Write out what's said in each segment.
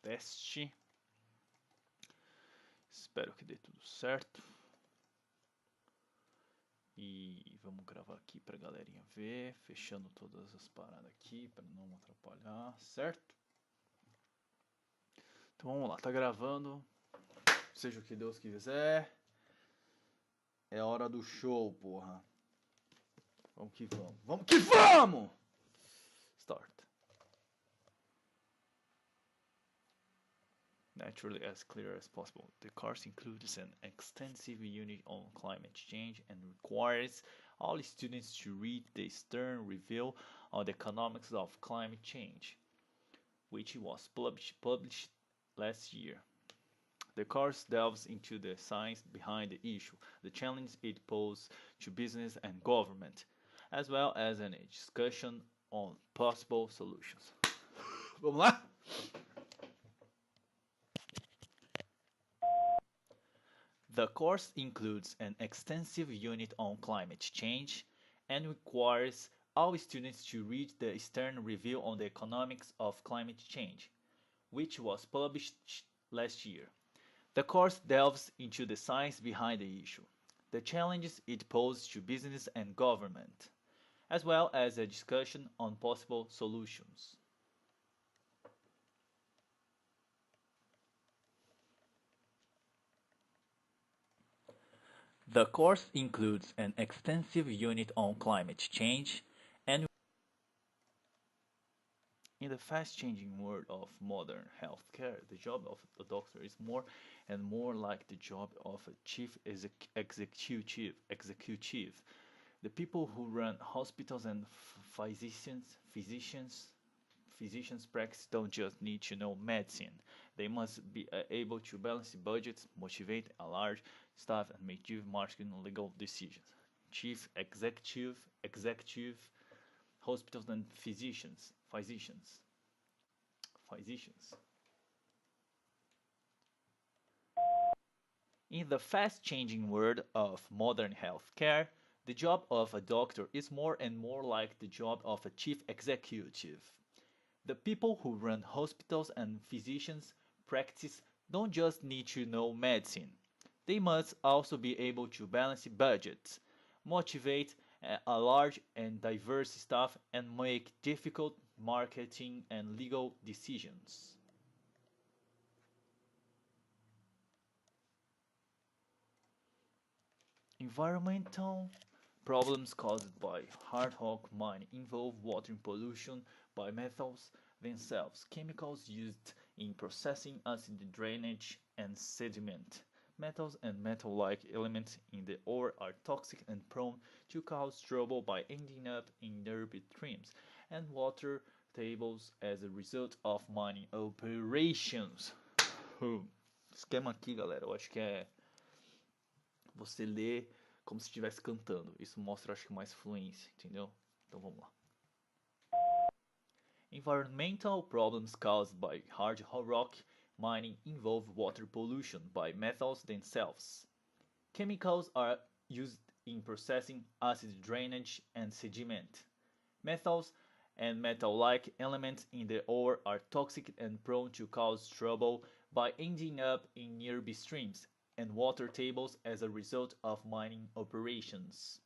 teste. Espero que dê tudo certo. E vamos gravar aqui pra galerinha ver, fechando todas as paradas aqui para não atrapalhar, certo? Então vamos lá, tá gravando. Seja o que Deus quiser. É hora do show, porra. Vamos que vamos. Vamos que vamos! Start. Naturally as clear as possible. The course includes an extensive unit on climate change and requires all students to read the Stern Review on the Economics of Climate Change, which was published last year. The course delves into the science behind the issue, the challenge it poses to business and government, as well as a discussion on possible solutions. Vamos lá? The course includes an extensive unit on climate change and requires all students to read the Stern Review on the Economics of Climate Change, which was published last year. The course delves into the science behind the issue, the challenges it poses to business and government, as well as a discussion on possible solutions. The course includes an extensive unit on climate change and in the fast-changing world of modern healthcare, the job of a doctor is more and more like the job of a chief executive. The people who run hospitals and physicians practice don't just need to know medicine. They must be able to balance budgets, motivate a large staff, and make chief marketing and legal decisions. Chief executive, hospitals and physicians. In the fast-changing world of modern healthcare, the job of a doctor is more and more like the job of a chief executive. The people who run hospitals and physicians practice don't just need to know medicine. They must also be able to balance budgets, motivate a large and diverse staff, and make difficult marketing and legal decisions. Environmental problems caused by hard rock mining involve water pollution by metals themselves, chemicals used in processing, acid drainage, and sediment. Metals and metal-like elements in the ore are toxic and prone to cause trouble by ending up in nearby streams and water tables as a result of mining operations. Esquema aqui, galera, eu acho que é você ler como se estivesse cantando. Isso mostra, acho que, mais fluência, entendeu? Então vamos lá. Environmental problems caused by hard rock mining involve water pollution by metals themselves. Chemicals are used in processing, acid drainage, and sediment. Metals and metal-like elements in the ore are toxic and prone to cause trouble by ending up in nearby streams and water tables as a result of mining operations.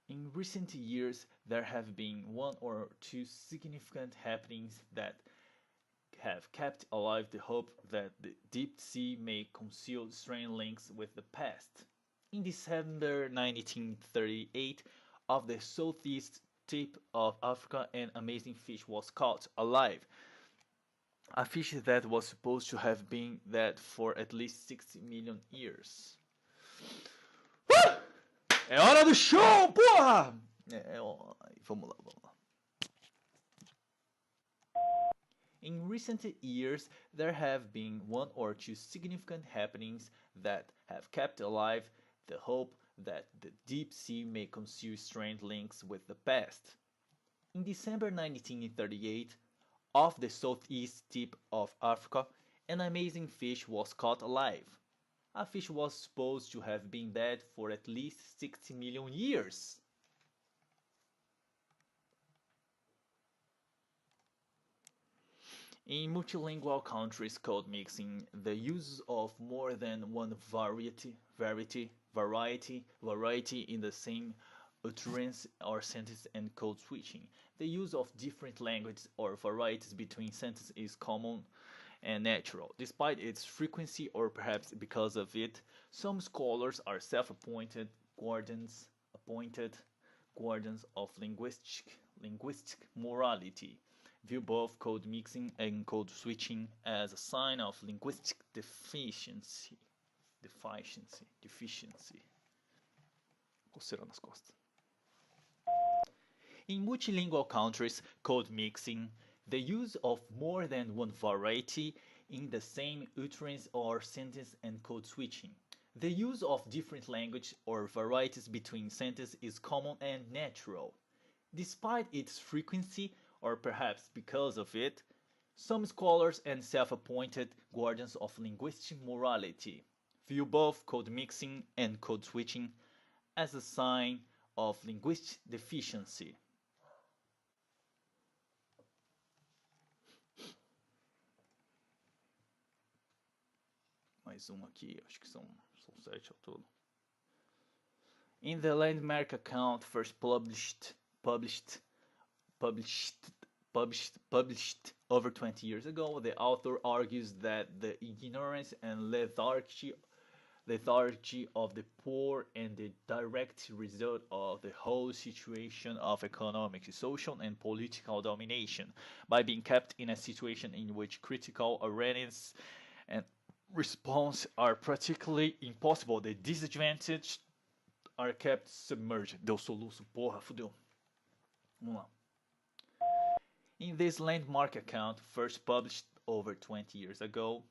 In recent years, there have been one or two significant happenings that have kept alive the hope that the deep sea may conceal strange links with the past. In December 1938, off the southeast tip of Africa, an amazing fish was caught alive. A fish that was supposed to have been dead for at least 60 million years. É hora do show, porra! Vamos lá. In recent years, there have been one or two significant happenings that have kept alive the hope that the deep sea may conceal strange links with the past. In December 1938, off the southeast tip of Africa, an amazing fish was caught alive. A fish was supposed to have been dead for at least 60 million years. In multilingual countries, code mixing, the use of more than one variety in the same utterance or sentence, and code switching. The use of different languages or varieties between sentences is common and natural. Despite its frequency, or perhaps because of it, some scholars are appointed guardians of linguistic morality, view both code mixing and code switching as a sign of linguistic deficiency. Coceira nas costas. In multilingual countries, code mixing, the use of more than one variety in the same utterance or sentence, and code switching. The use of different language or varieties between sentences is common and natural. Despite its frequency, or perhaps because of it, some scholars and self-appointed guardians of linguistic morality view both code mixing and code switching as a sign of linguistic deficiency. Mais aqui, acho que são 7 ao todo. In the landmark account first published over 20 years ago, the author argues that the ignorance and lethargy of the poor and the direct result of the whole situation of economic, social, and political domination, by being kept in a situation in which critical awareness and response are practically impossible. The disadvantaged are kept submerged. Deu soluço, porra, fudeu. Vamos lá. In this landmark account, first published over 20 years ago,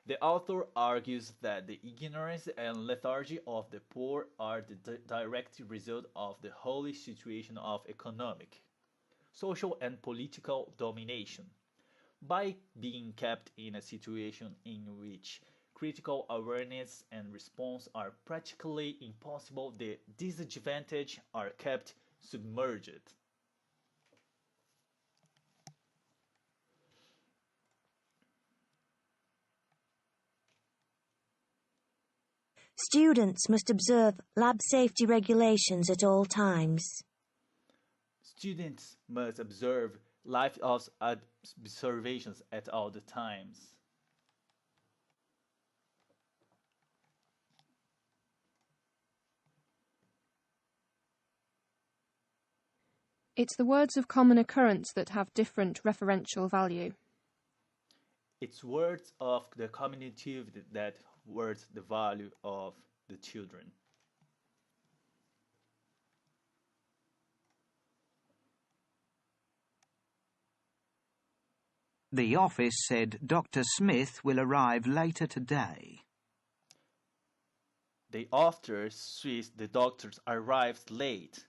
the author argues that the ignorance and lethargy of the poor are the direct result of the whole situation of economic, social, and political domination. By being kept in a situation in which critical awareness and response are practically impossible, the disadvantaged are kept submerged. Students must observe lab safety regulations at all times. Students must observe life observations at all the times. It's the words of common occurrence that have different referential value. It's words of the community that words the value of the children. The office said Dr. Smith will arrive later today. The author says the doctor arrives late.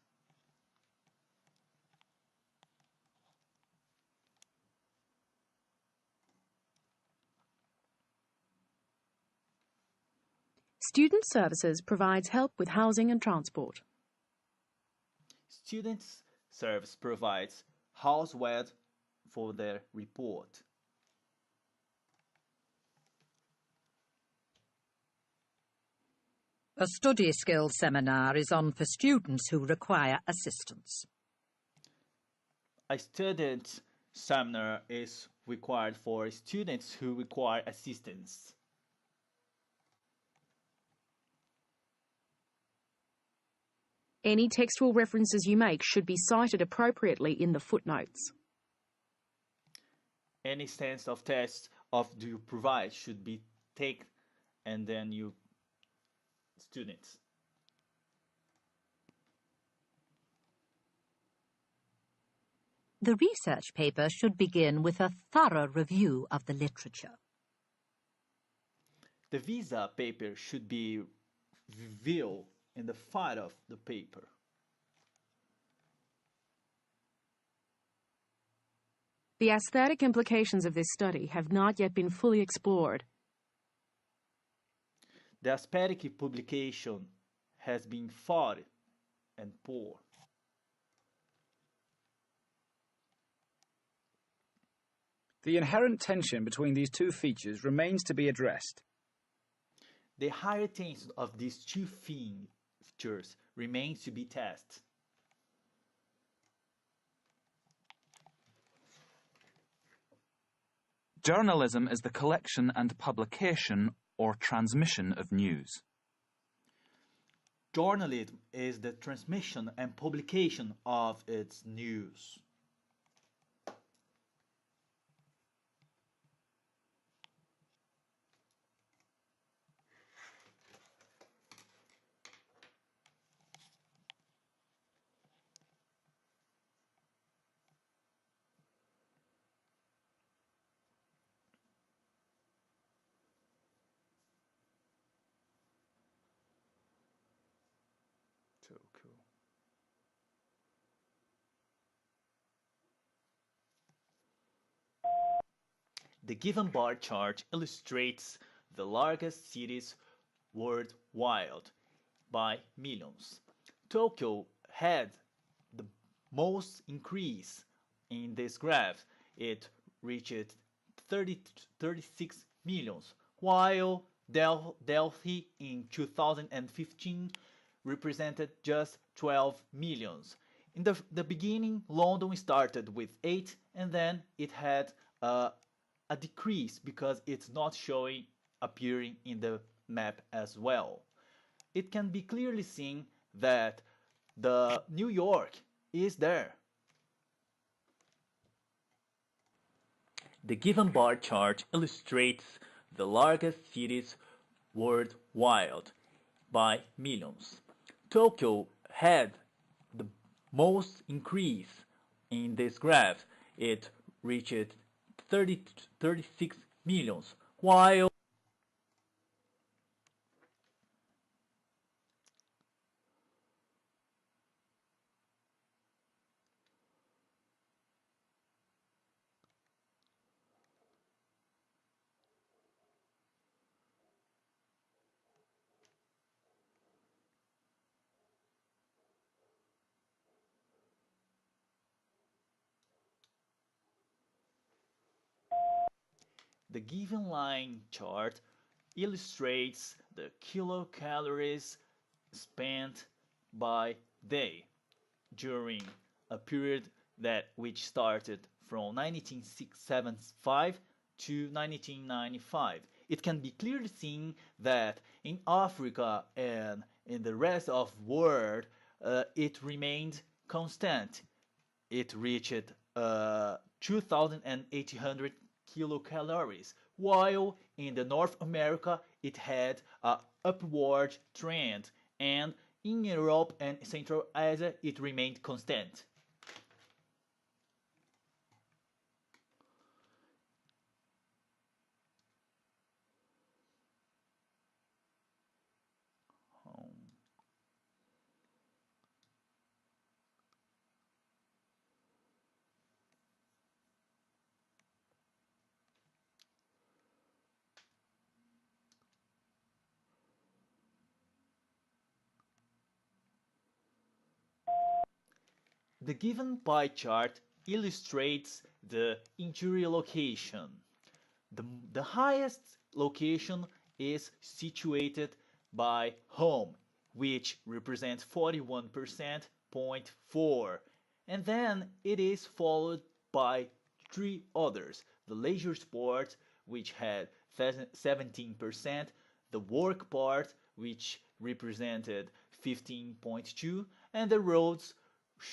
Student Services provides help with housing and transport. Students Service provides houseware for their report. A study skills seminar is on for students who require assistance. A student seminar is required for students who require assistance. Any textual references you make should be cited appropriately in the footnotes. Any stance of test of do you provide should be taken, and then you students. The research paper should begin with a thorough review of the literature. The visa paper should be revealed in the file of the paper. The aesthetic implications of this study have not yet been fully explored. The aesthetic publication has been fought and poor. The inherent tension between these two features remains to be addressed. The higher tension of these two features remains to be tested. Journalism is the collection and publication or transmission of news. Journalism is the transmission and publication of its news. So cool. The given bar chart illustrates the largest cities worldwide by millions. Tokyo had the most increase in this graph. It reached 36 millions, while Delhi in 2015 represented just 12 millions. In the beginning, London started with 8, and then it had a decrease because it's not showing appearing in the map as well. It can be clearly seen that the New York is there. The given bar chart illustrates the largest cities worldwide by millions. Tokyo had the most increase in this graph. It reached 36 millions, while the given line chart illustrates the kilocalories spent by day during a period which started from 1975 to 1995. It can be clearly seen that in Africa and in the rest of the world it remained constant. It reached 2,800 kilocalories, while in the North America it had an upward trend, and in Europe and Central Asia it remained constant. The given pie chart illustrates the injury location. The highest location is situated by home, which represents 41.4%, and then it is followed by three others: the leisure sport, which had 17%, the work part, which represented 15.2%, and the roads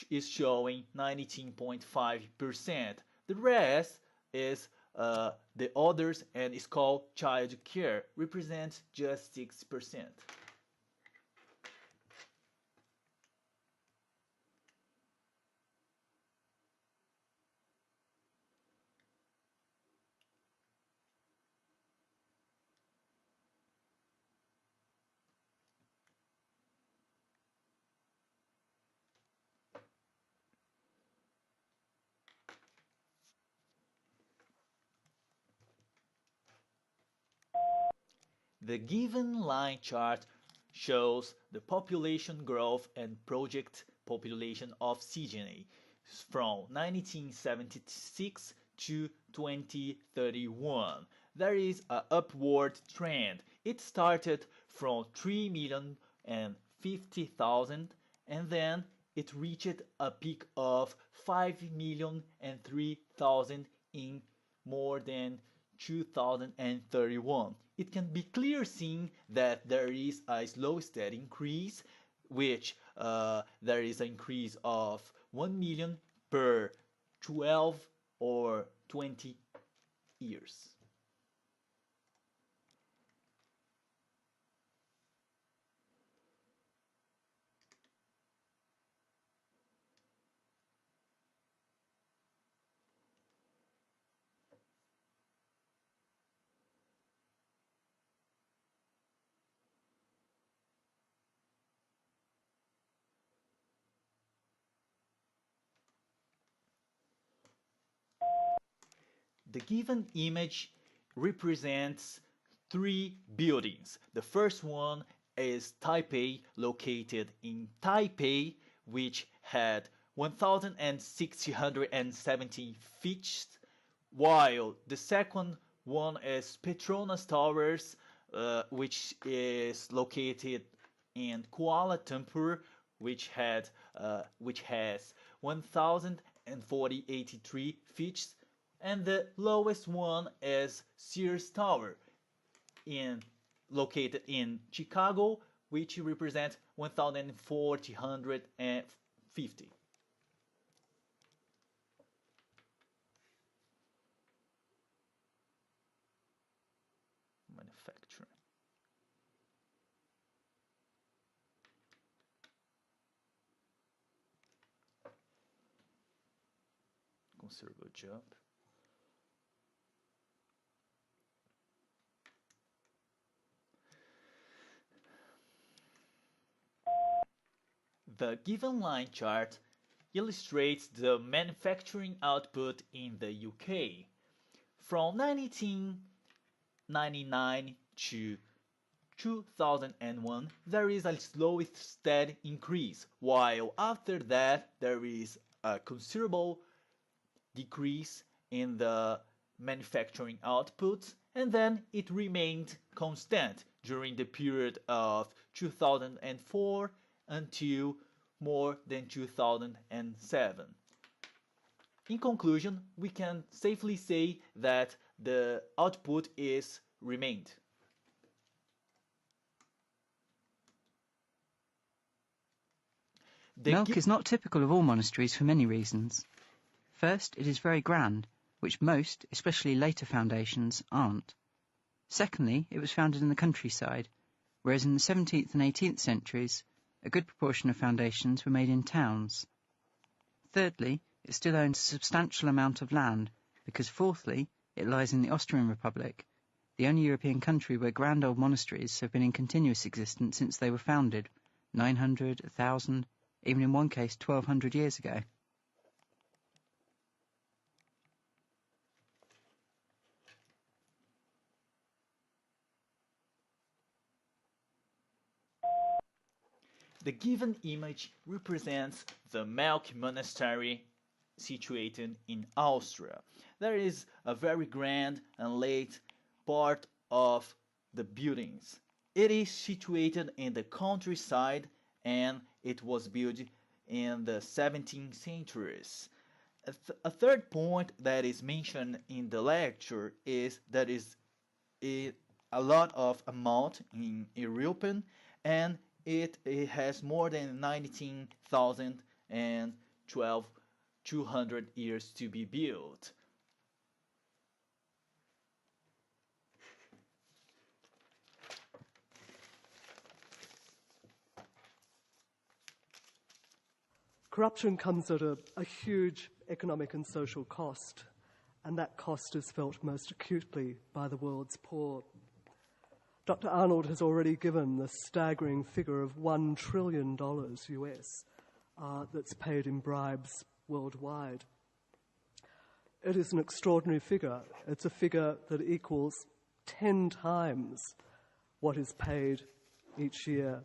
is showing 19.5%. The rest is the others and is called child care, represents just 6%. The given line chart shows the population growth and project population of Sydney from 1976 to 2031. There is an upward trend. It started from 3,050,000 and then it reached a peak of 5,003,000 in more than 2031. It can be clear seen that there is a slow steady increase, which there is an increase of 1 million per 12 or 20 years. The given image represents three buildings. The first one is Taipei, located in Taipei, which had 1,670 feet, while the second one is Petronas Towers, which is located in Kuala Lumpur, which has 1,083 feet, and the lowest one is Sears Tower, located in Chicago, which represents 1,450. Manufacturing. Considerable jump. The given line chart illustrates the manufacturing output in the UK. From 1999 to 2001, there is a slow steady increase, while after that there is a considerable decrease in the manufacturing output, and then it remained constant during the period of 2004 until more than 2007. In conclusion, we can safely say that the output is remained. Milk is not typical of all monasteries for many reasons. First, it is very grand, which most, especially later foundations, aren't. Secondly, it was founded in the countryside, whereas in the 17th and 18th centuries, a good proportion of foundations were made in towns. Thirdly, it still owns a substantial amount of land, because fourthly, it lies in the Austrian Republic, the only European country where grand old monasteries have been in continuous existence since they were founded, 900, 1,000, even in one case 1,200 years ago. The given image represents the Melk Monastery situated in Austria. There is a very grand and late part of the buildings. It is situated in the countryside and it was built in the 17th centuries. A third point that is mentioned in the lecture is that a lot of amount in European, and it has more than 19,200 years to be built. Corruption comes at a huge economic and social cost, and that cost is felt most acutely by the world's poor. Dr. Arnold has already given the staggering figure of $1 trillion US that's paid in bribes worldwide. It is an extraordinary figure. It's a figure that equals 10 times what is paid each year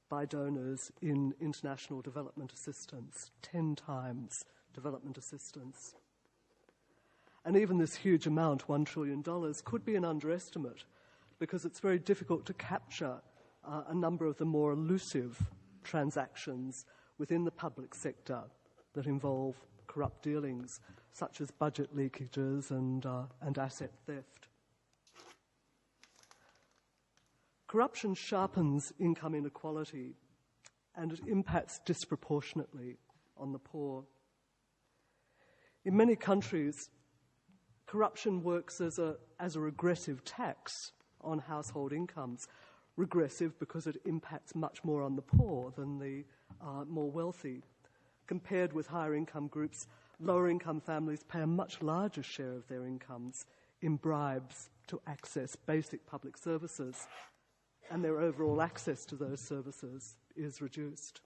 by donors in international development assistance, 10 times development assistance. And even this huge amount, $1 trillion, could be an underestimate because it's very difficult to capture a number of the more elusive transactions within the public sector that involve corrupt dealings, such as budget leakages and asset theft. Corruption sharpens income inequality and it impacts disproportionately on the poor. In many countries, corruption works as a regressive tax on household incomes. Regressive because it impacts much more on the poor than the more wealthy. Compared with higher income groups, lower income families pay a much larger share of their incomes in bribes to access basic public services, and their overall access to those services is reduced.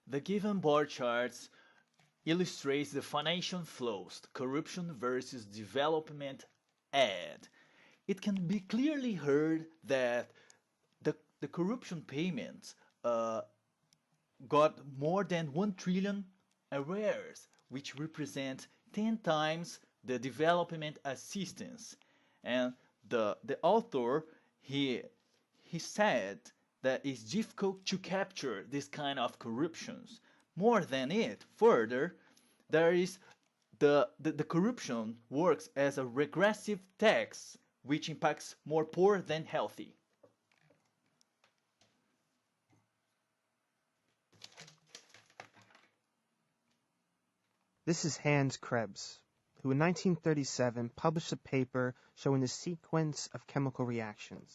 The given bar charts illustrates the financial flows, corruption versus development aid. It can be clearly heard that the corruption payments got more than 1 trillion arrears, which represent 10 times the development assistance. And the author, he said that it's difficult to capture this kind of corruptions. More than it, further, there is the corruption works as a regressive tax, which impacts more poor than healthy. This is Hans Krebs, who in 1937 published a paper showing the sequence of chemical reactions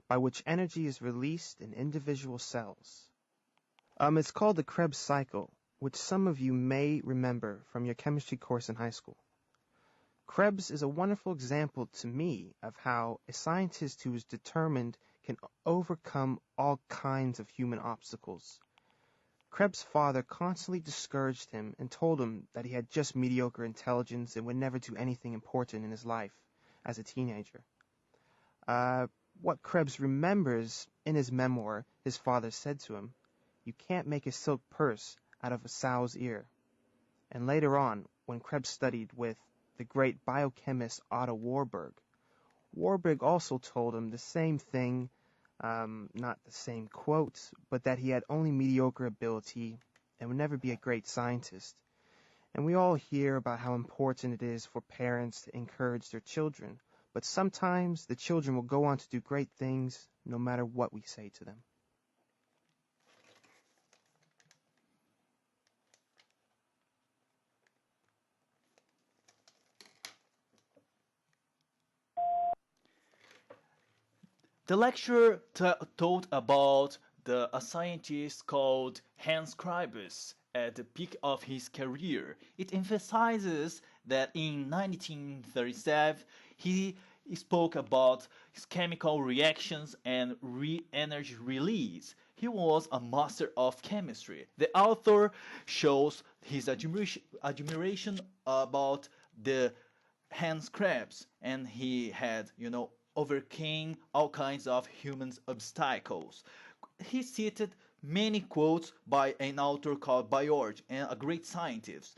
by which energy is released in individual cells. It's called the Krebs cycle, which some of you may remember from your chemistry course in high school. Krebs is a wonderful example to me of how a scientist who is determined can overcome all kinds of human obstacles. Krebs' father constantly discouraged him and told him that he had just mediocre intelligence and would never do anything important in his life as a teenager. What Krebs remembers in his memoir, his father said to him, "You can't make a silk purse out of a sow's ear." And later on, when Krebs studied with the great biochemist Otto Warburg, Warburg also told him the same thing, not the same quotes, but that he had only mediocre ability and would never be a great scientist. And we all hear about how important it is for parents to encourage their children, but sometimes the children will go on to do great things no matter what we say to them. The lecture told about a scientist called Hans Krebs at the peak of his career. It emphasizes that in 1937 he spoke about his chemical reactions and energy release. He was a master of chemistry. The author shows his admiration about the Hans Krebs, and he had, overcame all kinds of human obstacles. He cited many quotes by an author called Bayorg, and a great scientist.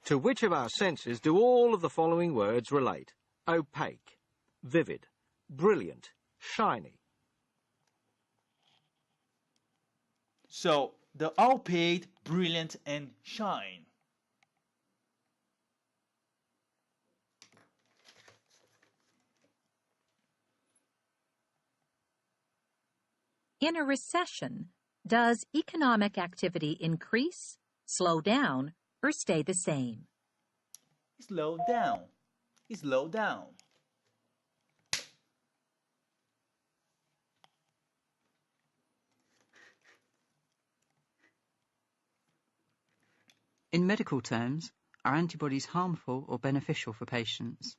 To which of our senses do all of the following words relate? Opaque, vivid, brilliant, shiny. So, the opaque, brilliant, and shine. In a recession, does economic activity increase, slow down, or stay the same? Slow down. Slow down. In medical terms, are antibodies harmful or beneficial for patients?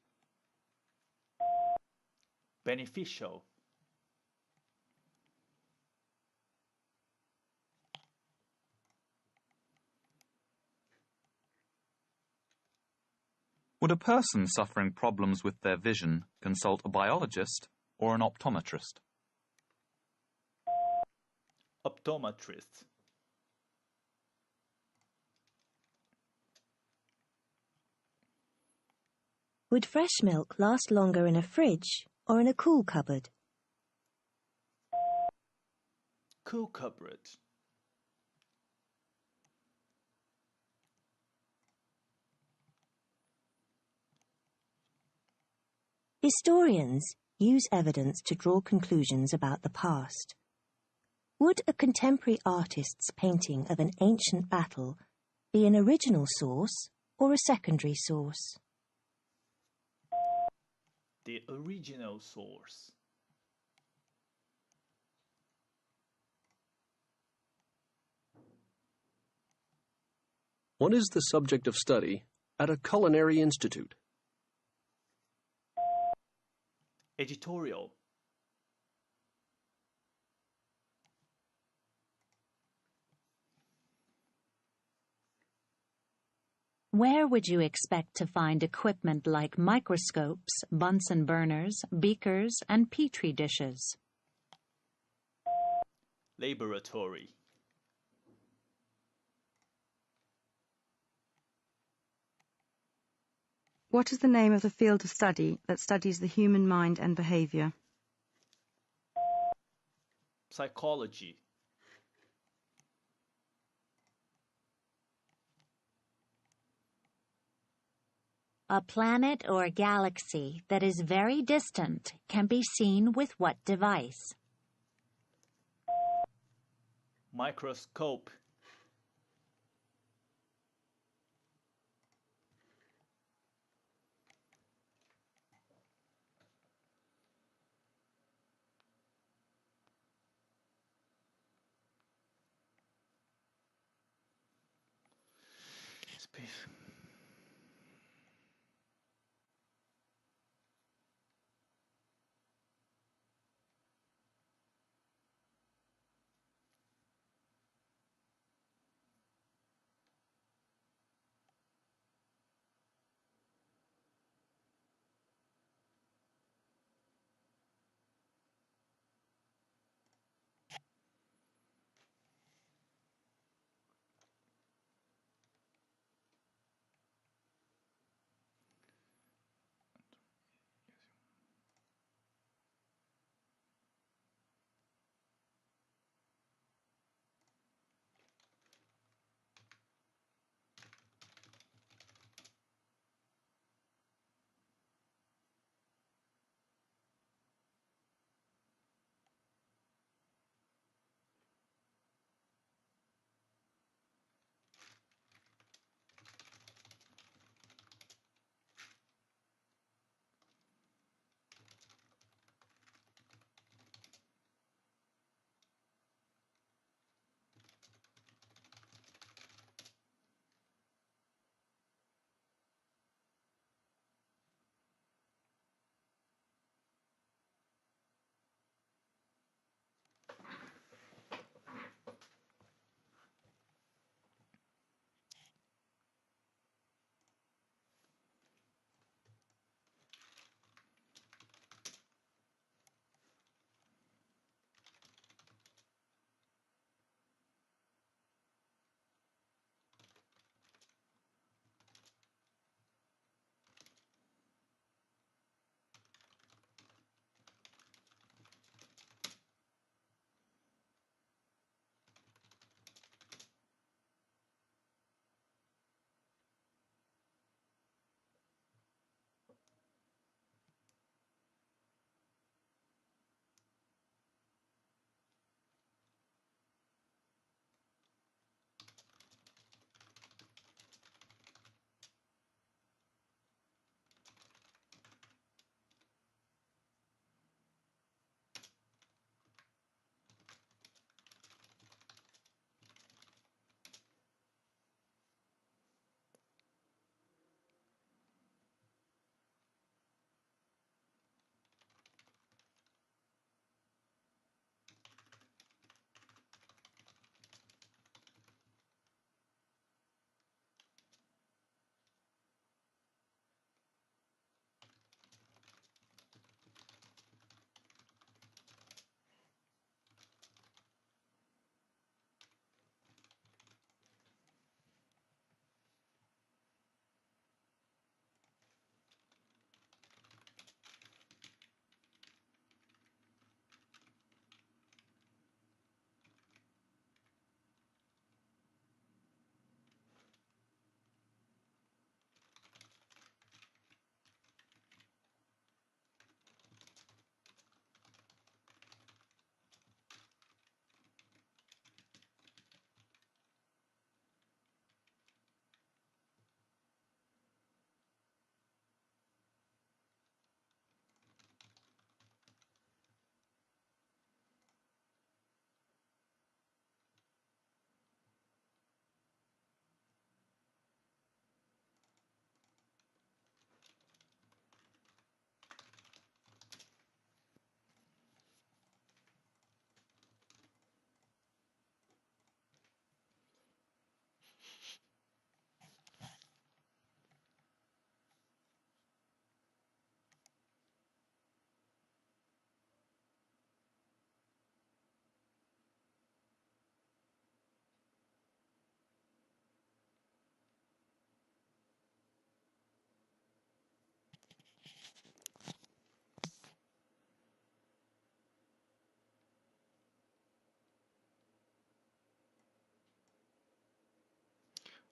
Beneficial. Would a person suffering problems with their vision consult a biologist or an optometrist? Optometrist. Would fresh milk last longer in a fridge or in a cool cupboard? Cool cupboard. Historians use evidence to draw conclusions about the past. Would a contemporary artist's painting of an ancient battle be an original source or a secondary source? The original source. What is the subject of study at a culinary institute? Editorial. Where would you expect to find equipment like microscopes, Bunsen burners, beakers, and petri dishes? Laboratory. What is the name of the field of study that studies the human mind and behavior? Psychology. A planet or galaxy that is very distant can be seen with what device? Microscope. Space.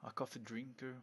A coffee drinker.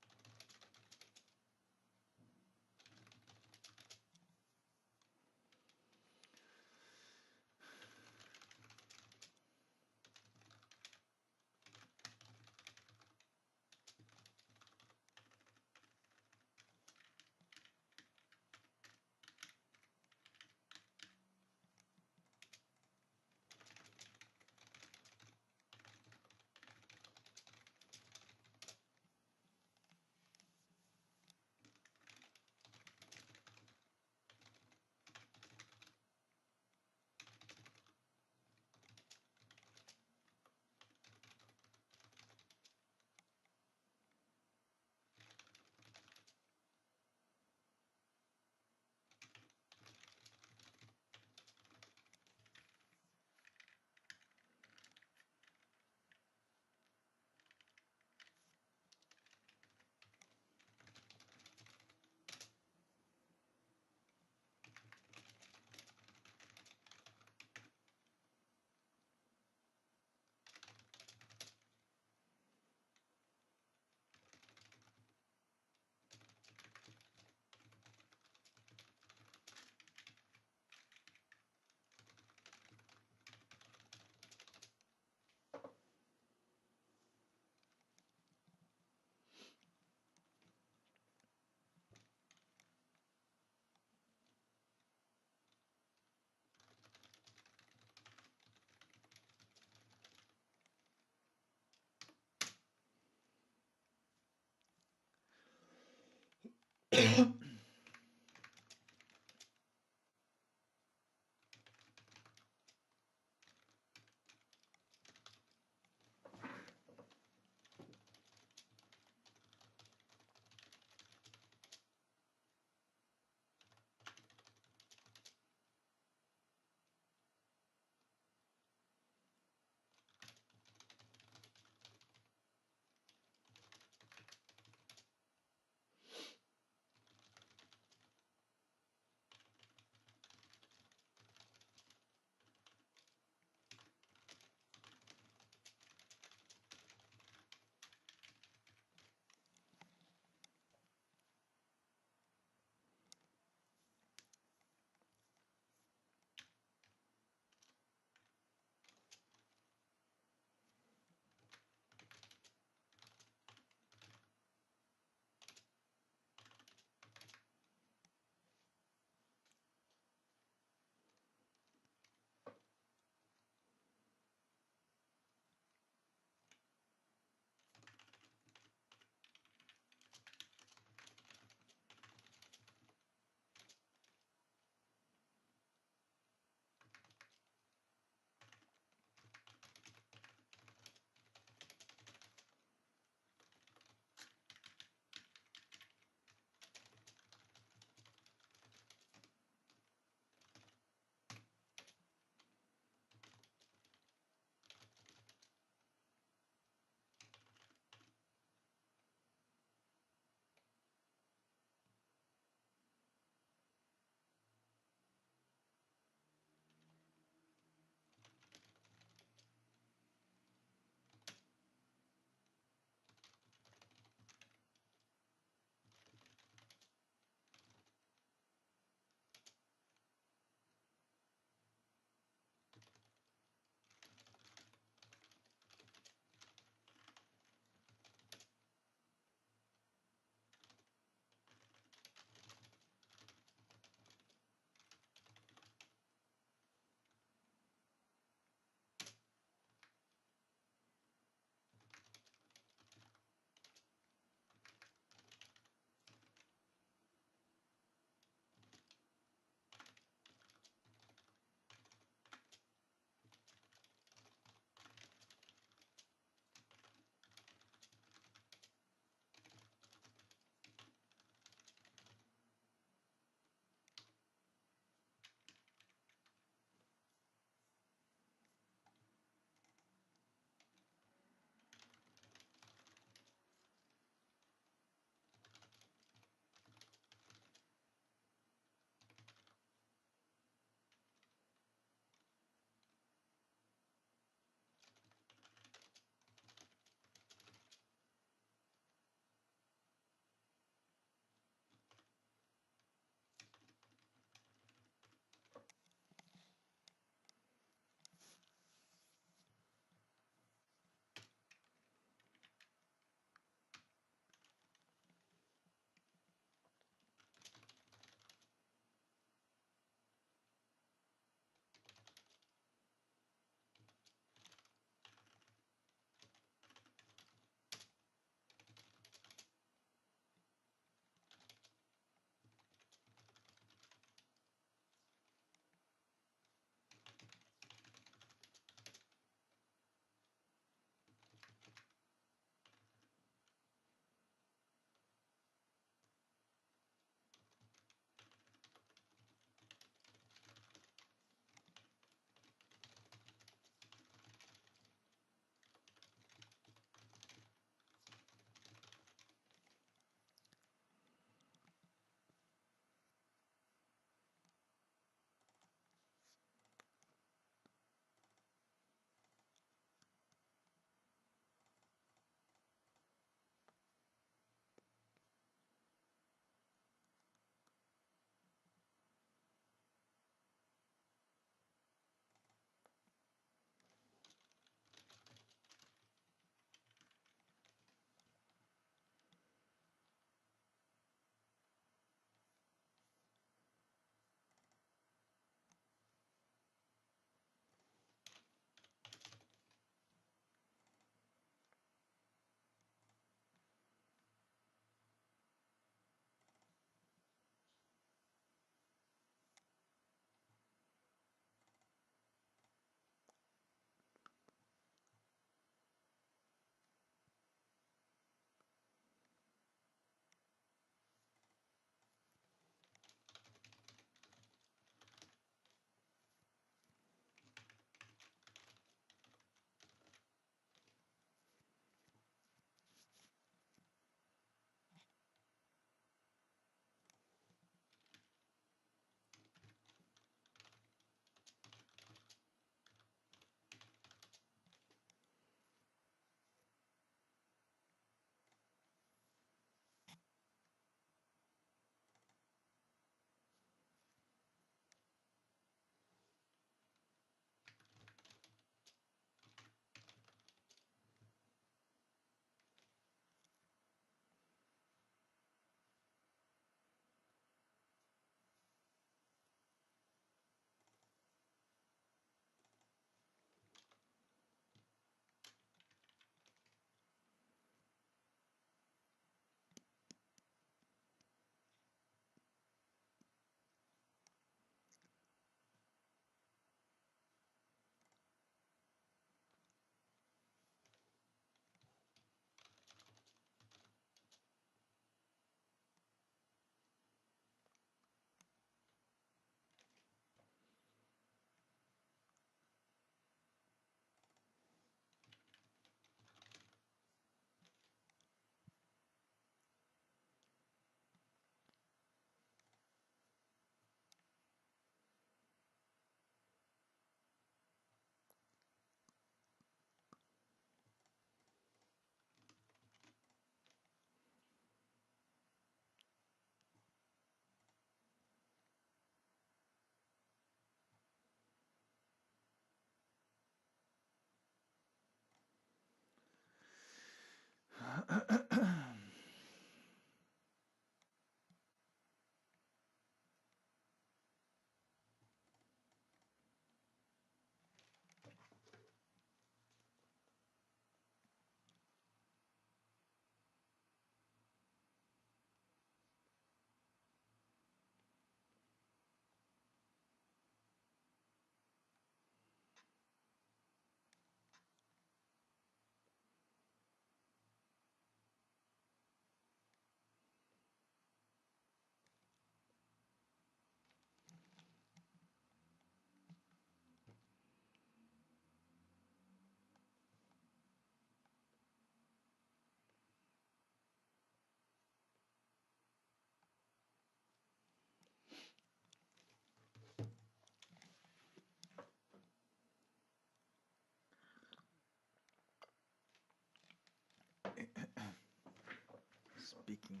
speaking.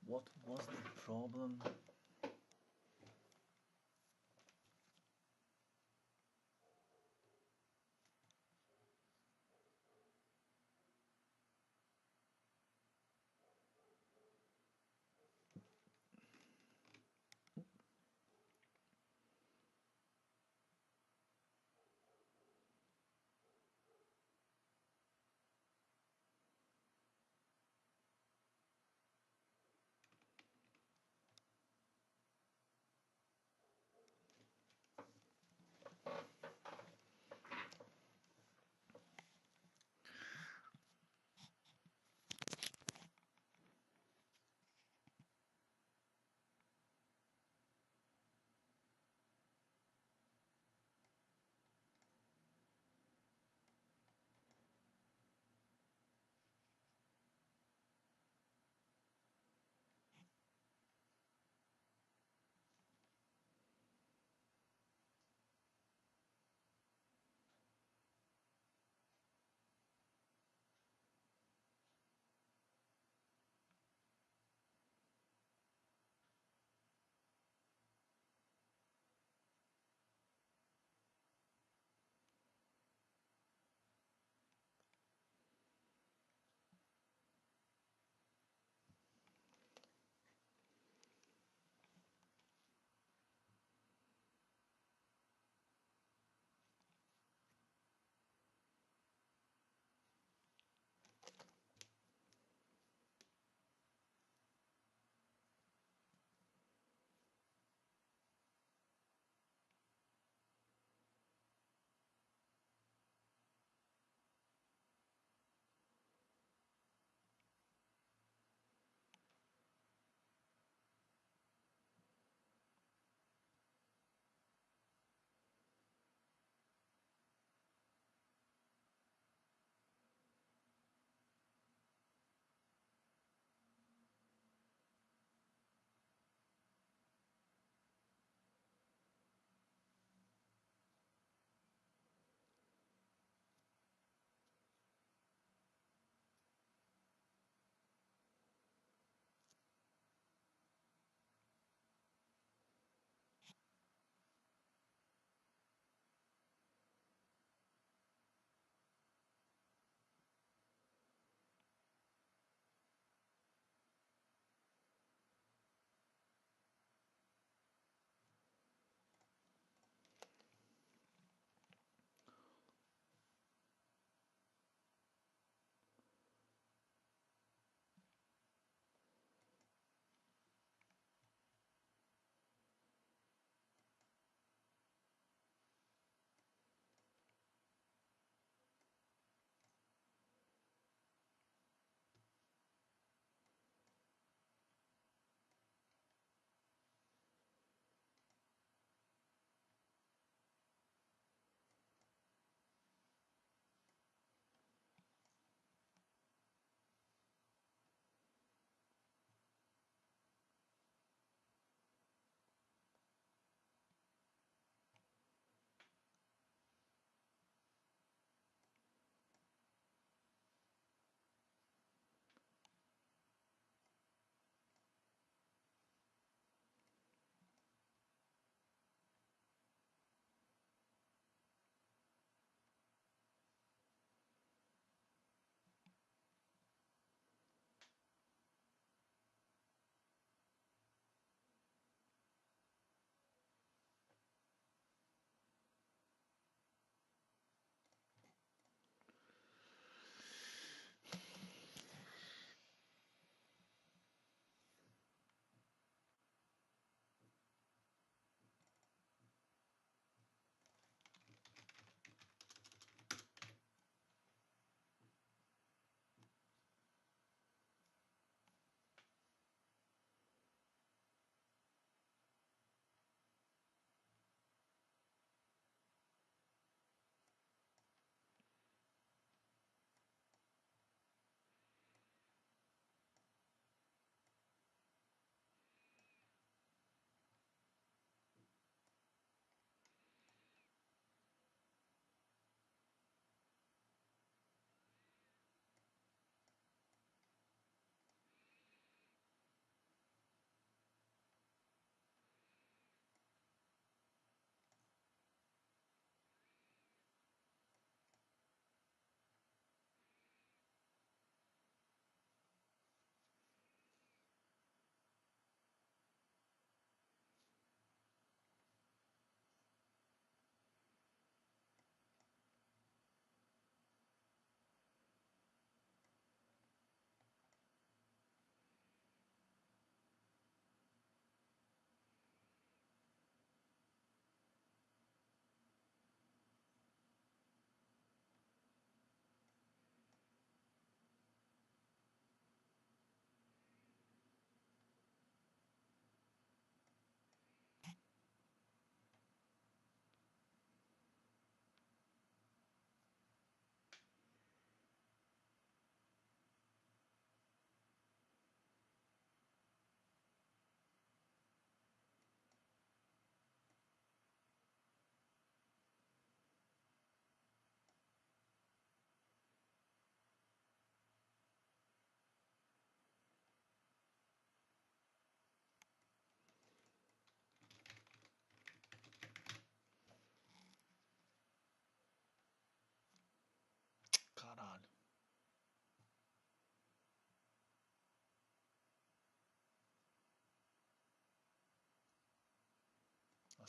What was the problem?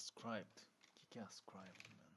Ascribed. O que é ascribed, mano?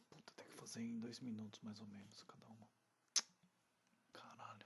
Puta, tem que fazer em 2 minutos mais ou menos cada uma. Caralho.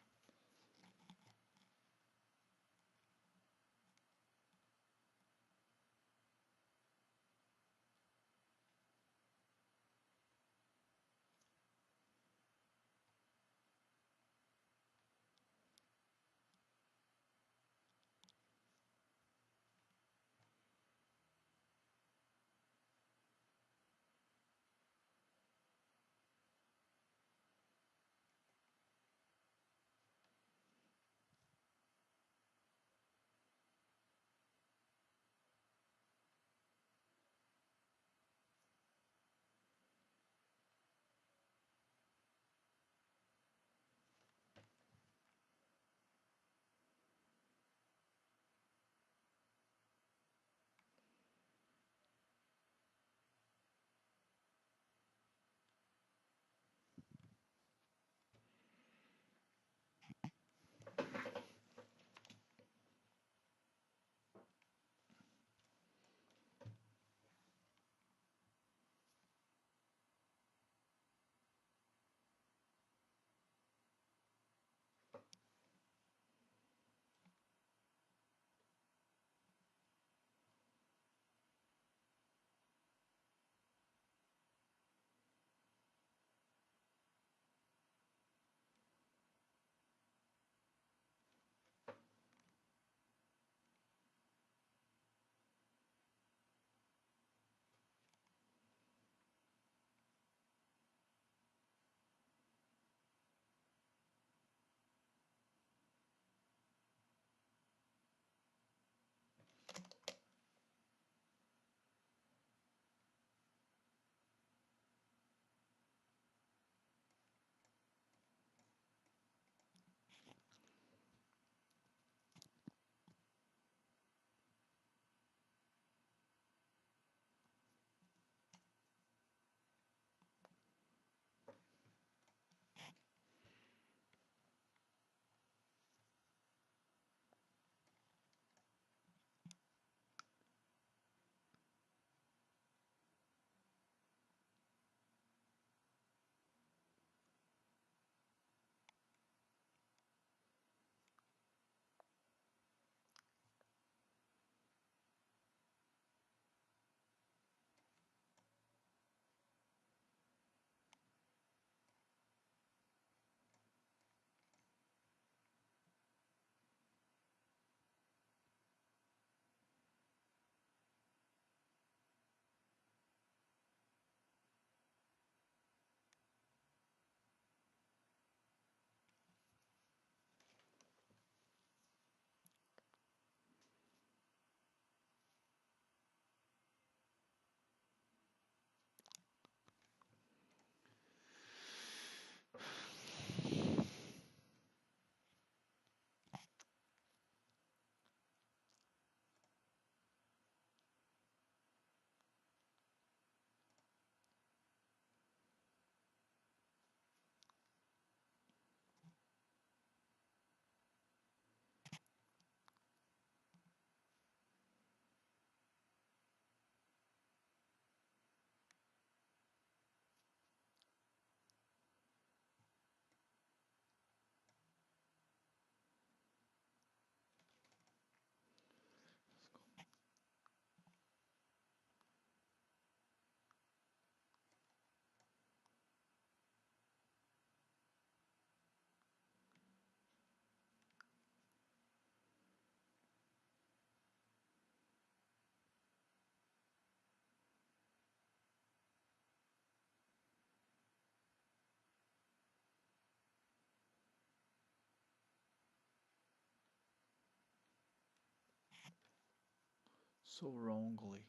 So wrongly.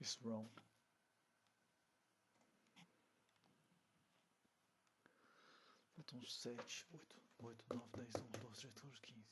It's wrong. Faltam 7, 8, 8, 9, 10, 11, 12, 13, 14, 15.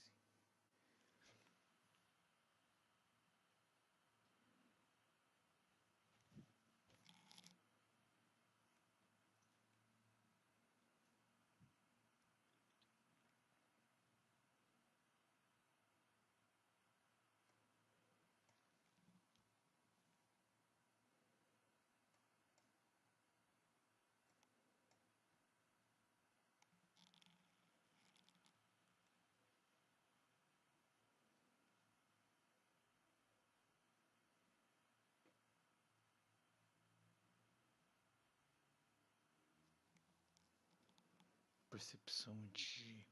Percepção de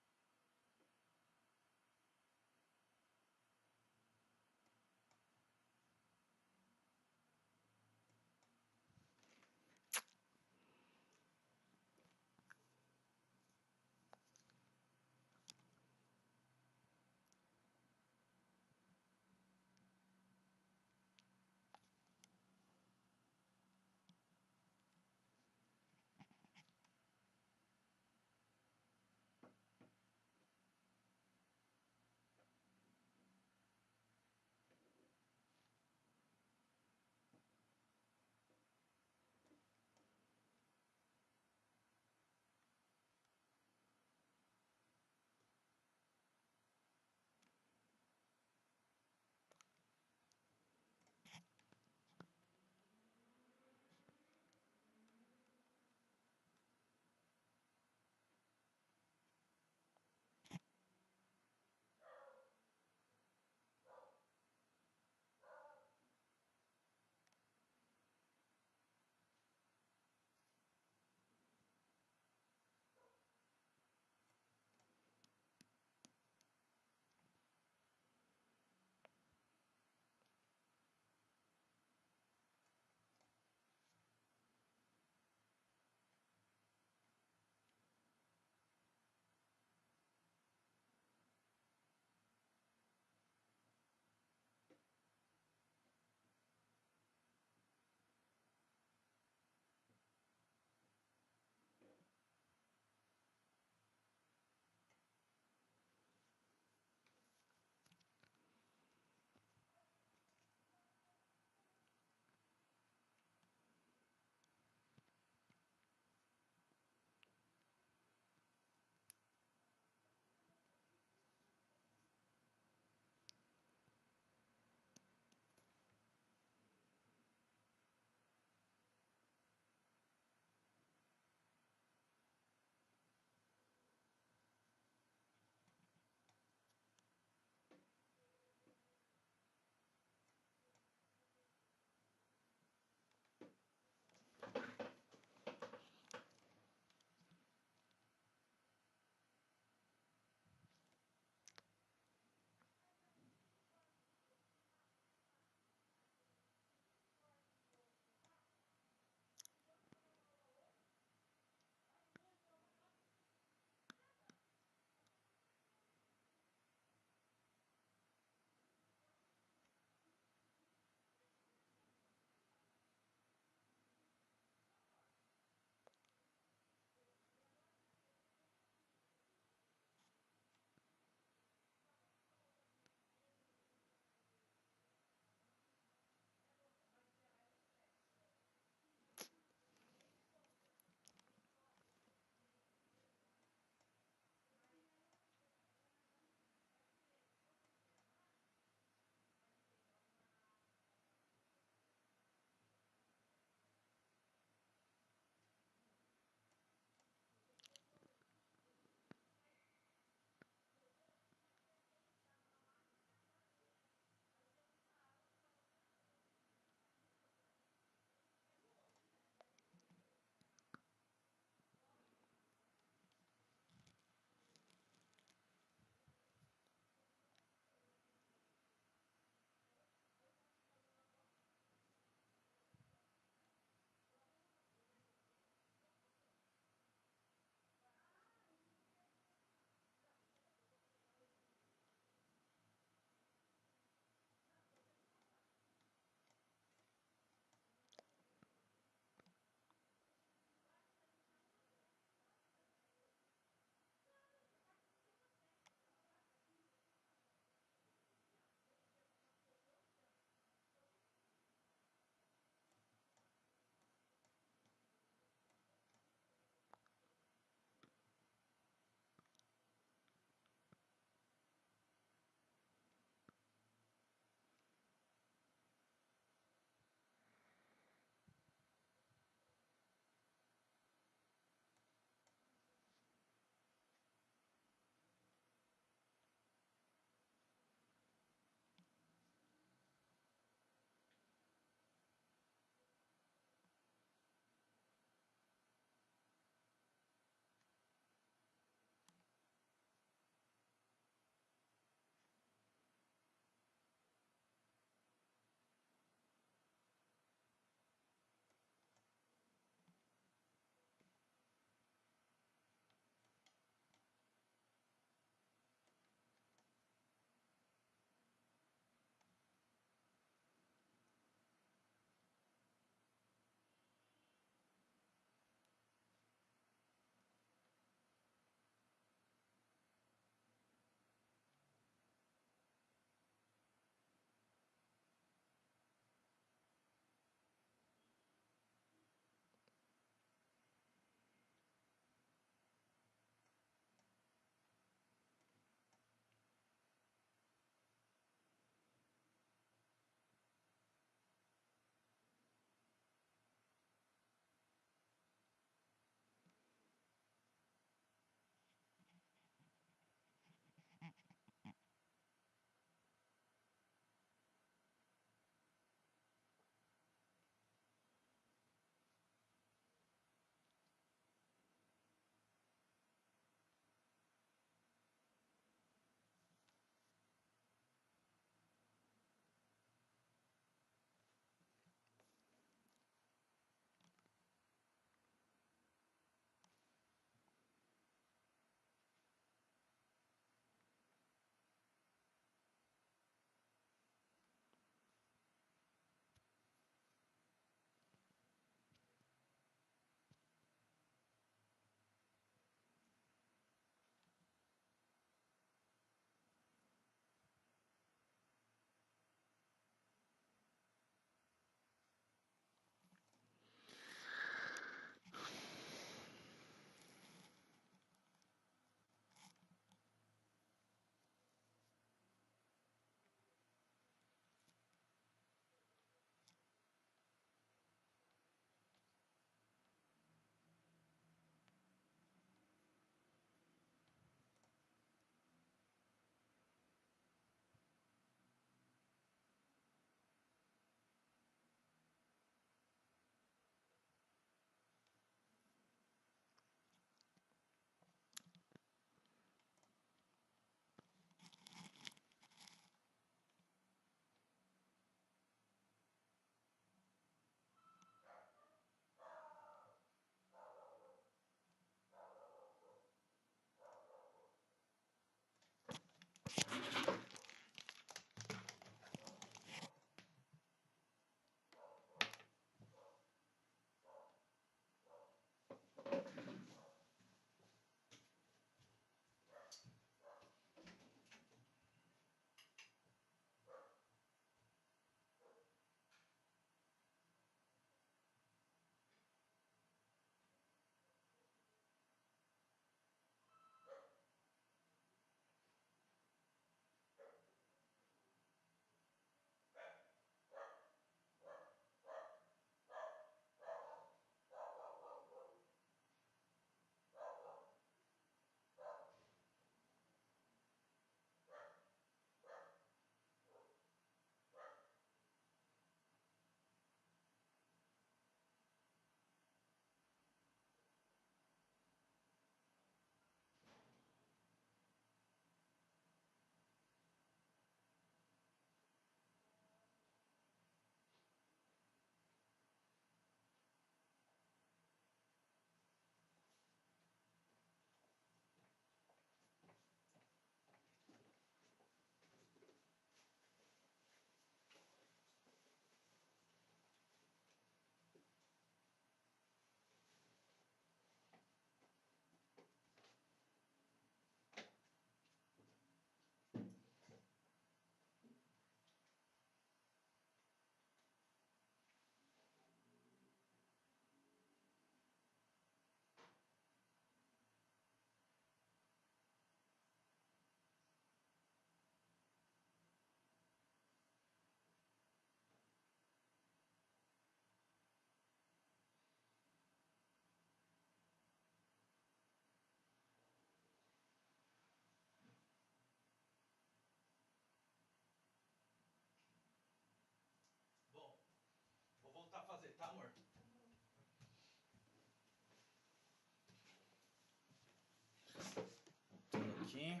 Tem aqui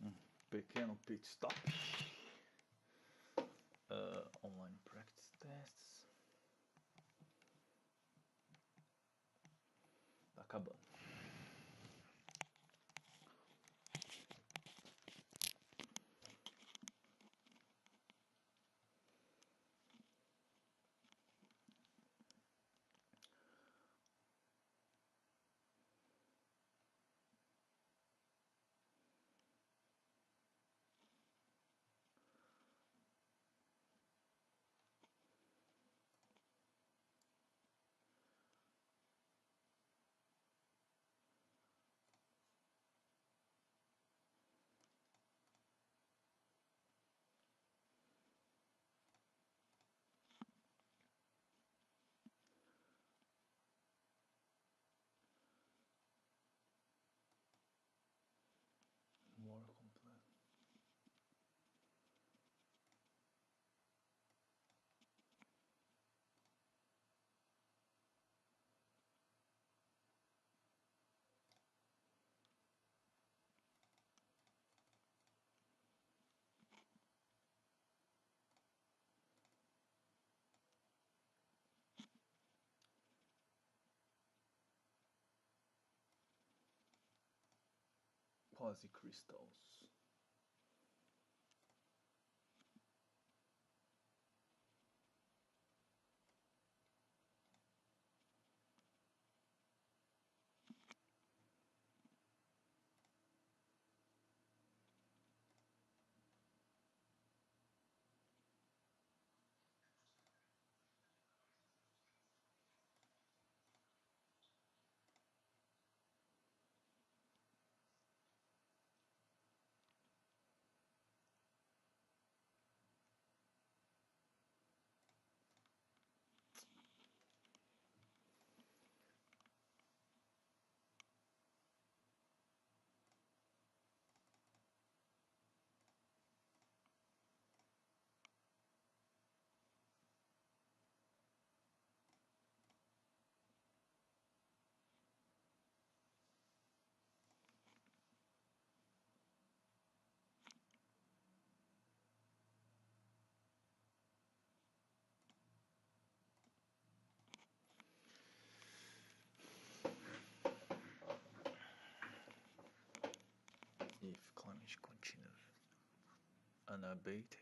um pequeno pit stop. Online practice tests. Tá acabando. More complex. Quasicrystals. If climate continues unabated,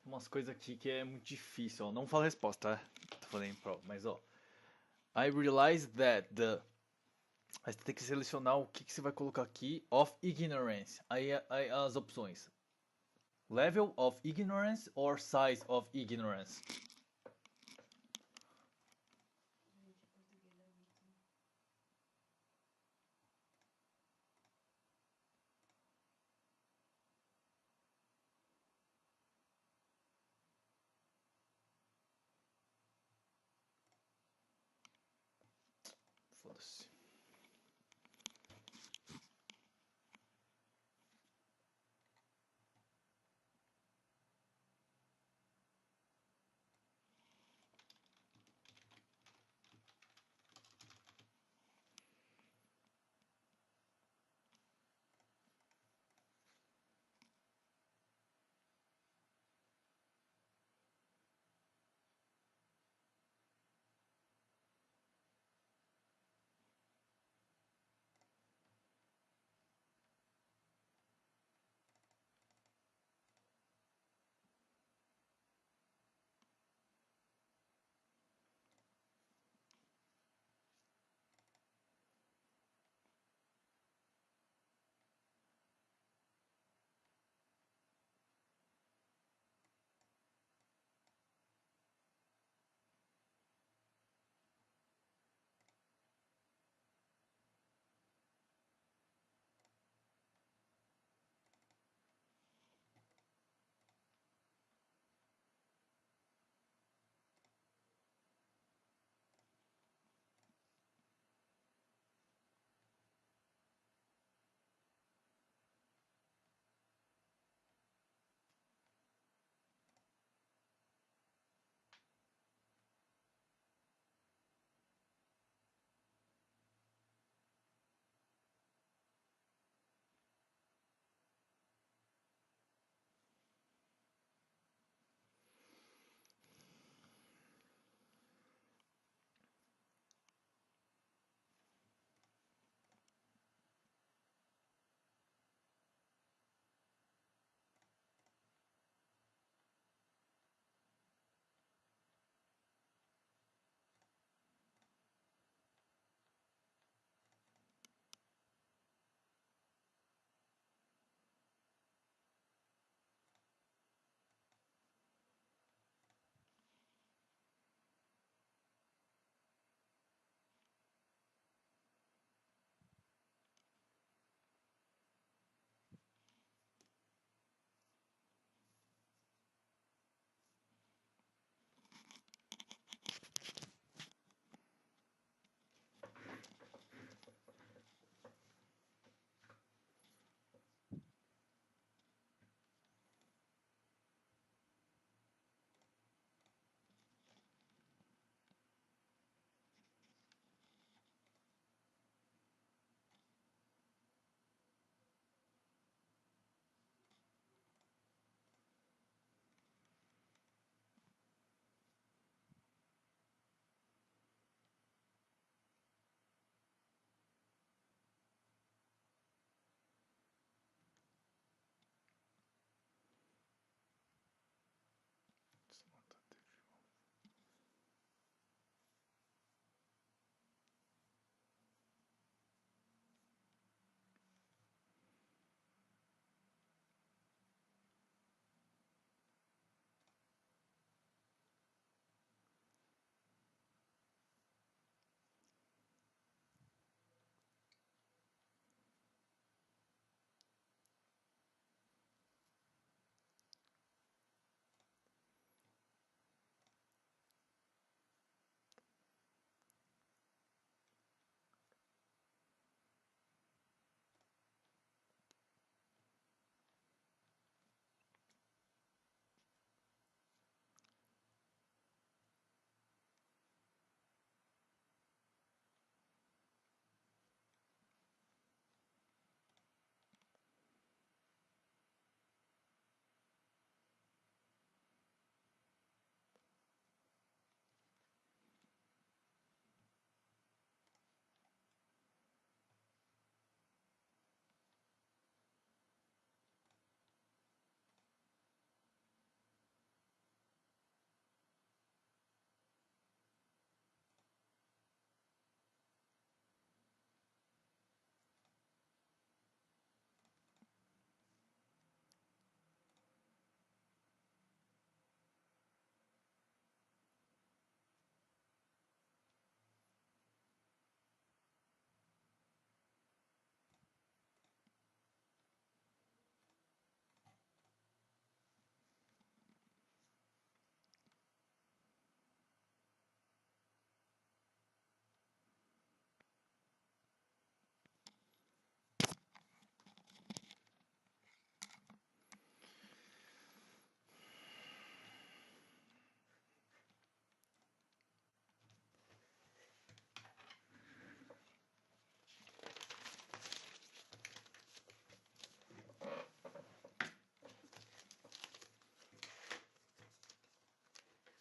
umas coisas aqui que é muito difícil, ó. Não fala a resposta, tá? Tô falando em prova, mas ó. I realized that the... Aí você tem que selecionar o que você vai colocar aqui. Of ignorance. Aí as opções. Level of ignorance or size of ignorance. Foda-se.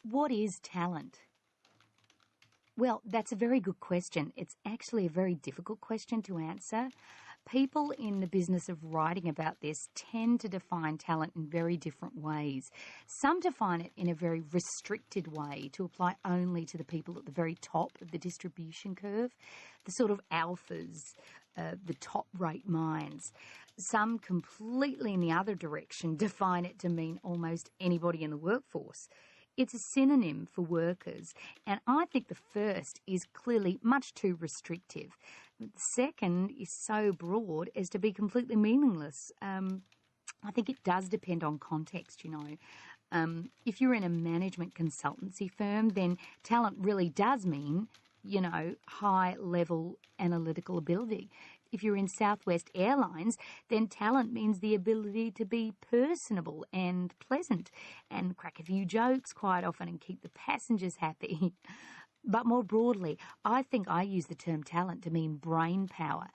What is talent? Well, that's a very good question. It's actually a very difficult question to answer. People in the business of writing about this tend to define talent in very different ways. Some define it in a very restricted way to apply only to the people at the very top of the distribution curve, the sort of alphas, the top-rate minds. Some completely in the other direction define it to mean almost anybody in the workforce. It's a synonym for workers, and I think the first is clearly much too restrictive. The second is so broad as to be completely meaningless. I think it does depend on context, you know. If you're in a management consultancy firm, then talent really does mean, you know, high-level analytical ability. If you're in Southwest Airlines, then talent means the ability to be personable and pleasant and crack a few jokes quite often and keep the passengers happy. But more broadly, I think I use the term talent to mean brain power.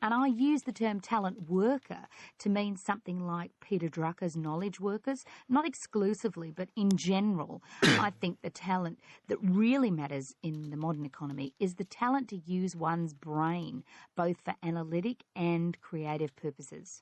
And I use the term talent worker to mean something like Peter Drucker's knowledge workers, not exclusively, but in general. I think the talent that really matters in the modern economy is the talent to use one's brain, both for analytic and creative purposes.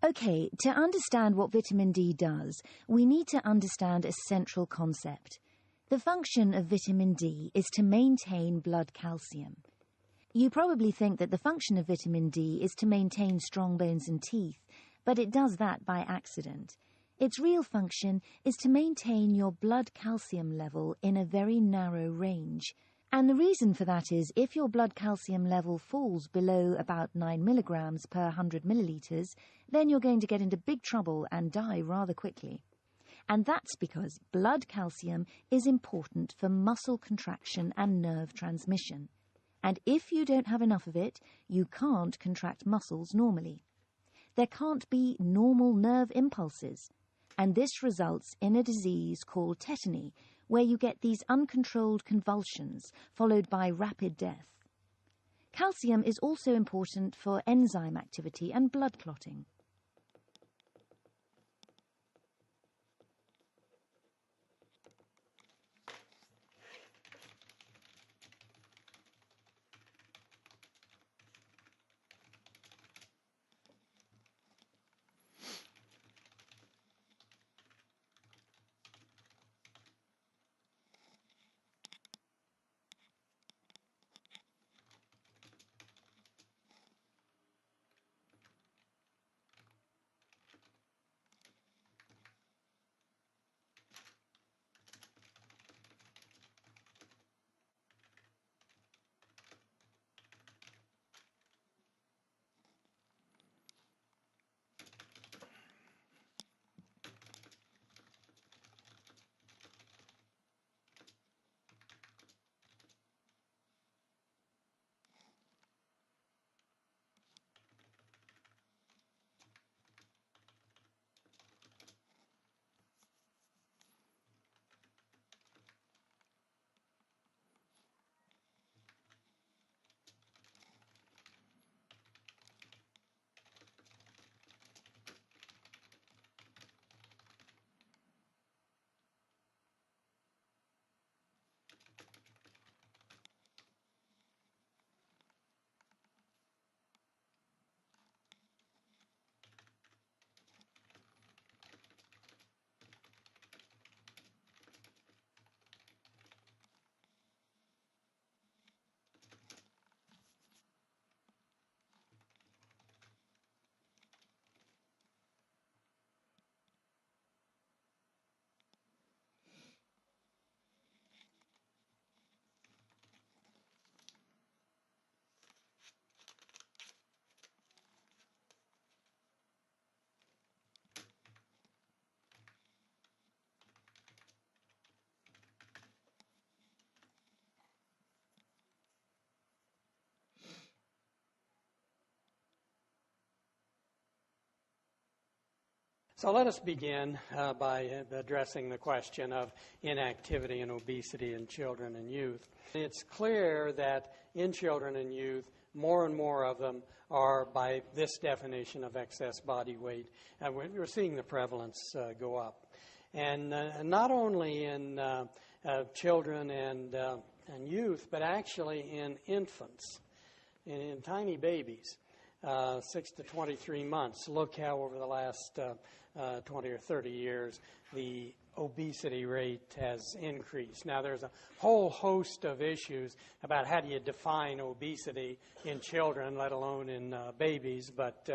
Okay, to understand what vitamin D does, we need to understand a central concept. The function of vitamin D is to maintain blood calcium. You probably think that the function of vitamin D is to maintain strong bones and teeth, but it does that by accident. Its real function is to maintain your blood calcium level in a very narrow range. And the reason for that is if your blood calcium level falls below about 9 milligrams per 100 millilitres, then you're going to get into big trouble and die rather quickly. And that's because blood calcium is important for muscle contraction and nerve transmission. And if you don't have enough of it, you can't contract muscles normally. There can't be normal nerve impulses. And this results in a disease called tetany, where you get these uncontrolled convulsions followed by rapid death. Calcium is also important for enzyme activity and blood clotting. So let us begin by addressing the question of inactivity and obesity in children and youth. It's clear that in children and youth, more and more of them are by this definition of excess body weight. And we're seeing the prevalence go up. And not only in children and youth, but actually in infants, in tiny babies. 6 to 23 months. Look how over the last 20 or 30 years the obesity rate has increased. Now there's a whole host of issues about how do you define obesity in children, let alone in babies, but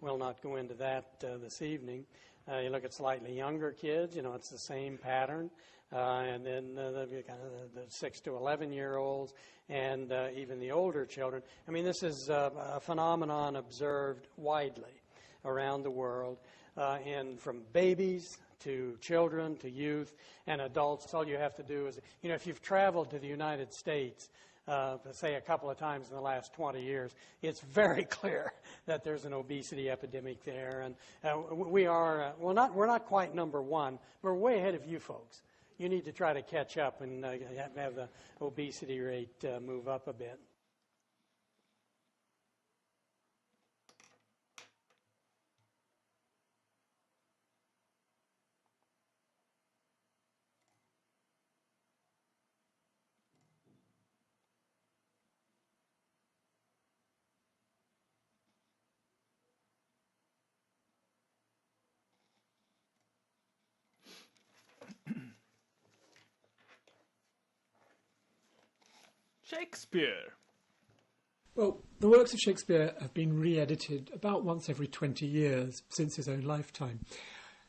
we'll not go into that this evening. You look at slightly younger kids, it's the same pattern. And then the 6 to 11-year-olds and even the older children. I mean, this is a phenomenon observed widely around the world, and from babies to children to youth and adults. All you have to do is, if you've traveled to the United States, say a couple of times in the last 20 years, it's very clear that there's an obesity epidemic there. And we're not quite number one, but we're way ahead of you folks. You need to try to catch up and have the obesity rate move up a bit. Shakespeare. Well, the works of Shakespeare have been re-edited about once every 20 years since his own lifetime.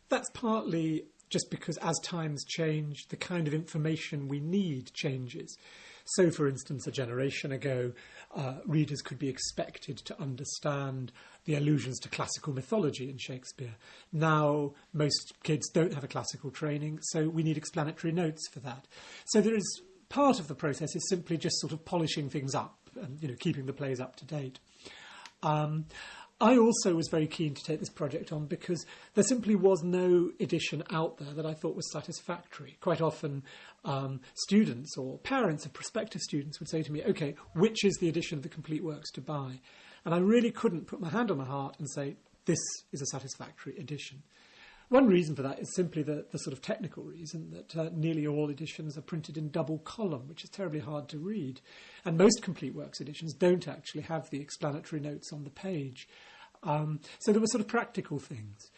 That's partly just because as times change, the kind of information we need changes. So, for instance, a generation ago, readers could be expected to understand the allusions to classical mythology in Shakespeare. Now, most kids don't have a classical training, so we need explanatory notes for that. So there is part of the process is simply just sort of polishing things up and, you know, keeping the plays up to date. I also was very keen to take this project on because there simply was no edition out there that I thought was satisfactory. Quite often, students or parents of prospective students would say to me, OK, which is the edition of the complete works to buy? And I really couldn't put my hand on my heart and say, this is a satisfactory edition. One reason for that is simply the sort of technical reason that nearly all editions are printed in double column, which is terribly hard to read. And most complete works editions don't actually have the explanatory notes on the page. So there were sort of practical things.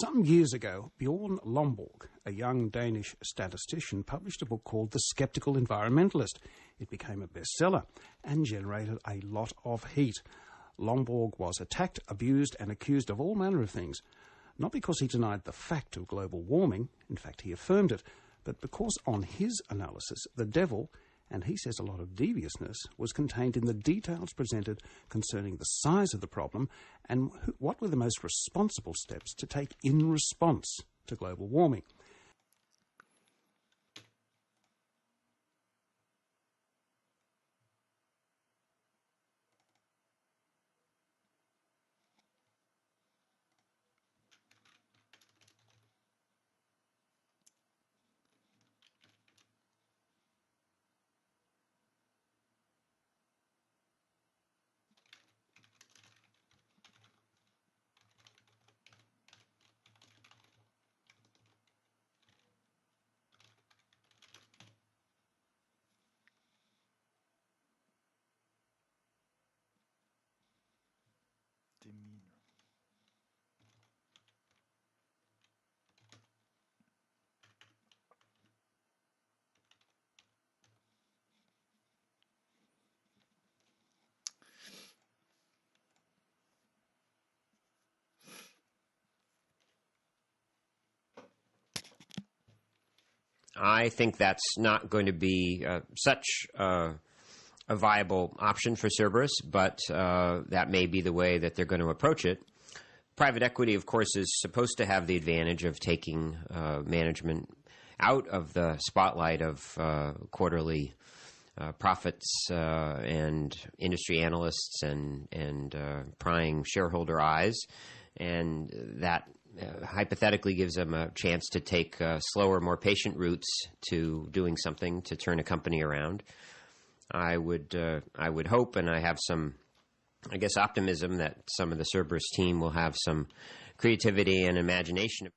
Some years ago, Bjorn Lomborg, a young Danish statistician, published a book called The Skeptical Environmentalist. It became a bestseller and generated a lot of heat. Lomborg was attacked, abused and accused of all manner of things, not because he denied the fact of global warming, in fact he affirmed it, but because on his analysis the devil, and he says a lot of deviousness, was contained in the details presented concerning the size of the problem and what were the most responsible steps to take in response to global warming. I think that's not going to be such a viable option for Cerberus, but that may be the way that they're going to approach it. Private equity, of course, is supposed to have the advantage of taking management out of the spotlight of quarterly profits and industry analysts and prying shareholder eyes, and that hypothetically gives them a chance to take slower, more patient routes to doing something to turn a company around. I would hope, and I have some, I guess, optimism that some of the Cerberus team will have some creativity and imagination.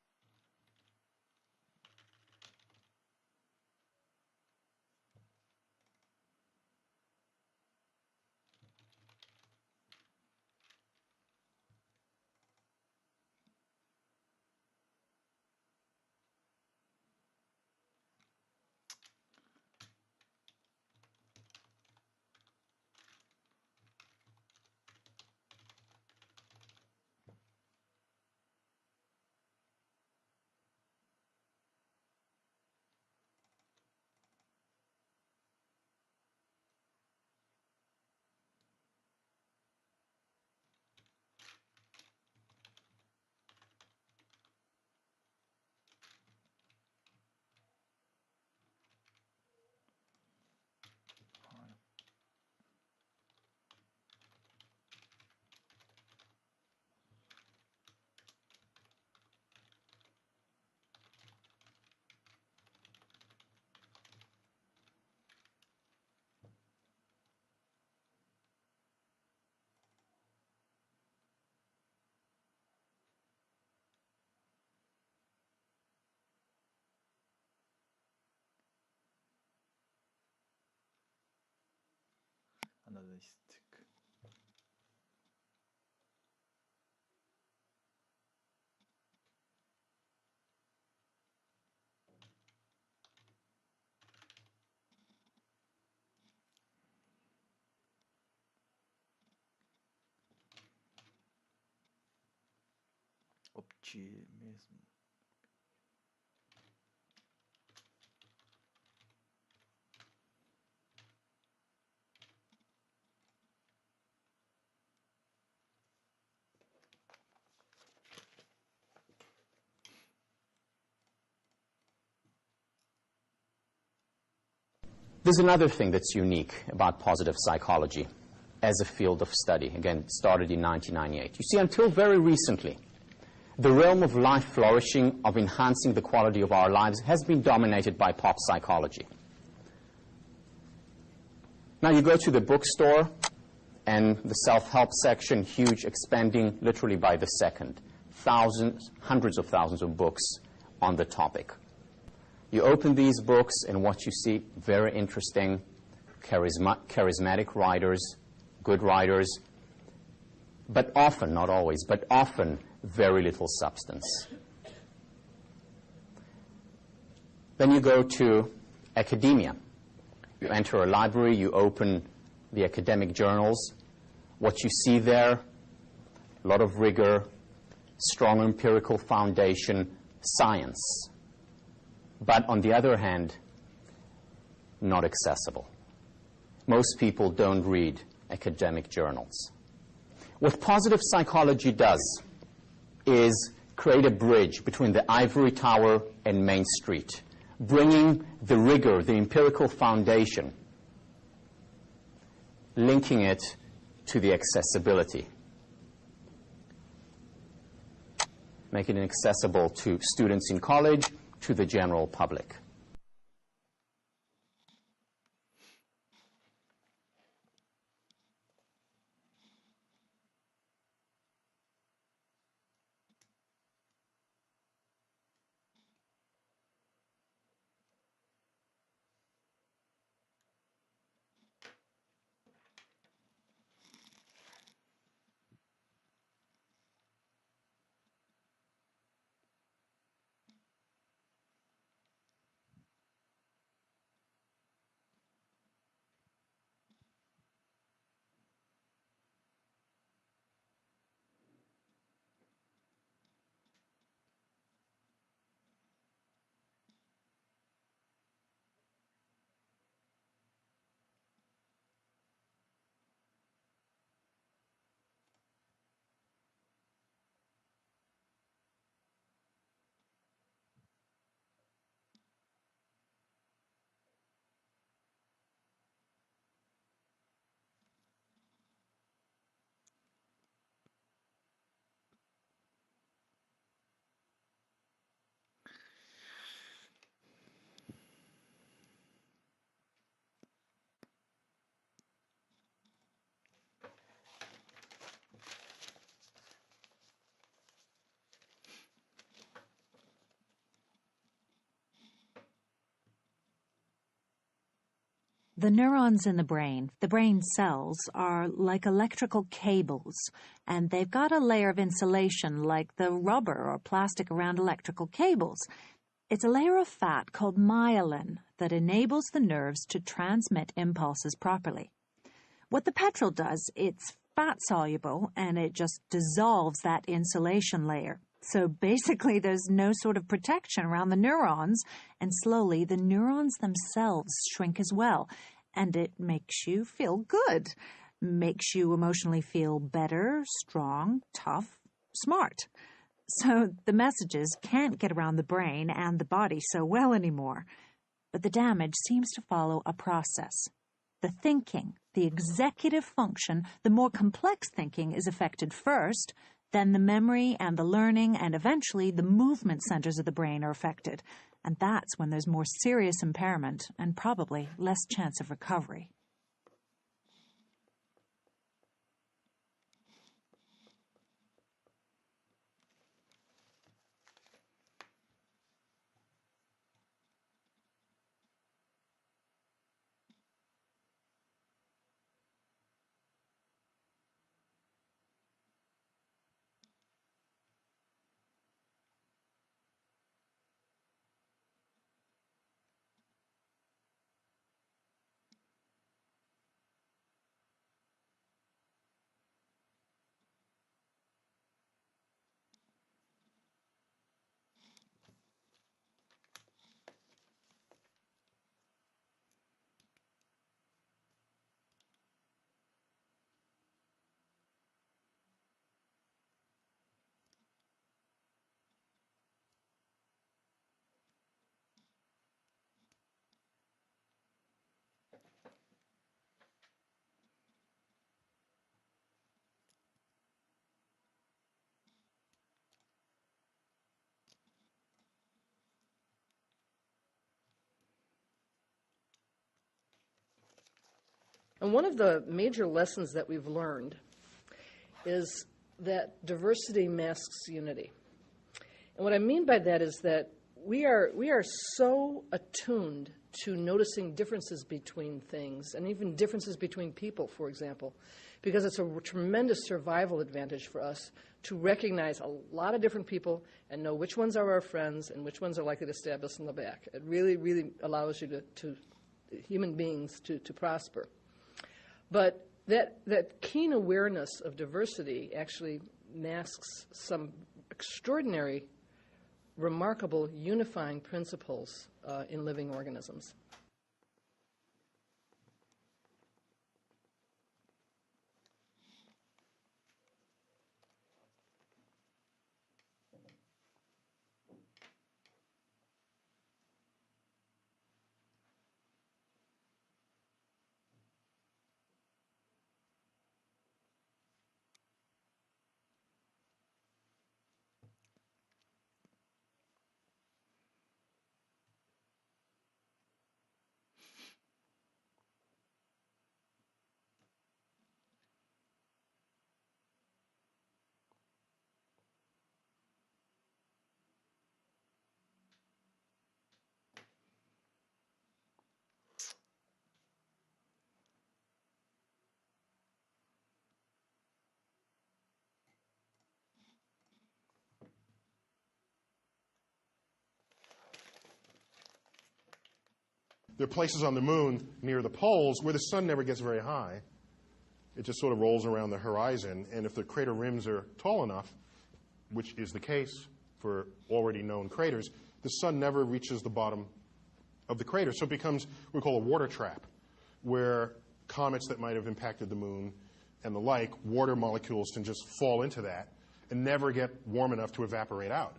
realistic. Optimismo. There's another thing that's unique about positive psychology as a field of study. Again, it started in 1998. You see, until very recently, the realm of life flourishing, of enhancing the quality of our lives, has been dominated by pop psychology. Now you go to the bookstore, and the self-help section, huge, expanding literally by the second. Thousands, hundreds of thousands of books on the topic. You open these books, and what you see, very interesting, charismatic writers, good writers, but often, not always, but often, very little substance. Then you go to academia. You enter a library, you open the academic journals. What you see there, a lot of rigor, strong empirical foundation, science. But on the other hand, not accessible. Most people don't read academic journals. What positive psychology does is create a bridge between the ivory tower and Main Street, bringing the rigor, the empirical foundation, linking it to the accessibility, making it accessible to students in college, to the general public. The neurons in the brain cells, are like electrical cables, and they've got a layer of insulation like the rubber or plastic around electrical cables. It's a layer of fat called myelin that enables the nerves to transmit impulses properly. What the petrol does, it's fat-soluble, and it just dissolves that insulation layer. So basically there's no sort of protection around the neurons, and slowly the neurons themselves shrink as well. And it makes you feel good, makes you emotionally feel better, strong, tough, smart. So the messages can't get around the brain and the body so well anymore. But the damage seems to follow a process. The thinking, the executive function, the more complex thinking is affected first, then the memory and the learning, and eventually the movement centers of the brain are affected. And that's when there's more serious impairment and probably less chance of recovery. And one of the major lessons that we've learned is that diversity masks unity. And what I mean by that is that we are so attuned to noticing differences between things, and even differences between people, for example, because it's a tremendous survival advantage for us to recognize a lot of different people and know which ones are our friends and which ones are likely to stab us in the back. It really, really allows you to human beings to prosper. But that keen awareness of diversity actually masks some extraordinary, remarkable unifying principles in living organisms. There are places on the moon near the poles where the sun never gets very high. It just sort of rolls around the horizon, and if the crater rims are tall enough, which is the case for already known craters, the sun never reaches the bottom of the crater. So it becomes what we call a water trap, where comets that might have impacted the moon and the like, water molecules can just fall into that and never get warm enough to evaporate out.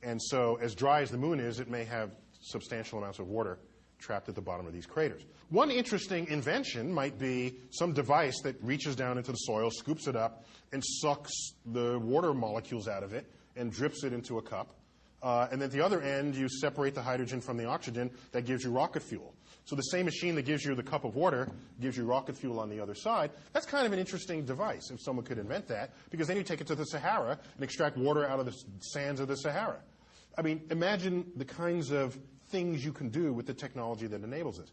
And so as dry as the moon is, it may have substantial amounts of water trapped at the bottom of these craters. One interesting invention might be some device that reaches down into the soil, scoops it up, and sucks the water molecules out of it and drips it into a cup. And then at the other end, you separate the hydrogen from the oxygen. That gives you rocket fuel. So the same machine that gives you the cup of water gives you rocket fuel on the other side. That's kind of an interesting device if someone could invent that, because then you take it to the Sahara and extract water out of the sands of the Sahara. I mean, imagine the kinds of things you can do with the technology that enables this.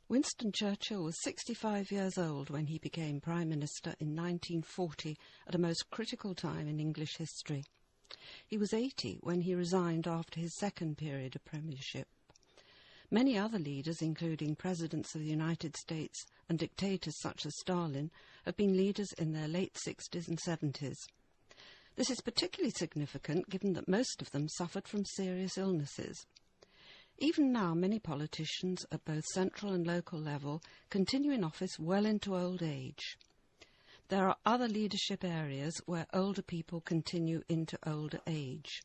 Winston Churchill was 65 years old when he became Prime Minister in 1940 at a most critical time in English history. He was 80 when he resigned after his second period of premiership. Many other leaders, including presidents of the United States and dictators such as Stalin, have been leaders in their late 60s and 70s. This is particularly significant given that most of them suffered from serious illnesses. Even now, many politicians at both central and local level continue in office well into old age. There are other leadership areas where older people continue into older age.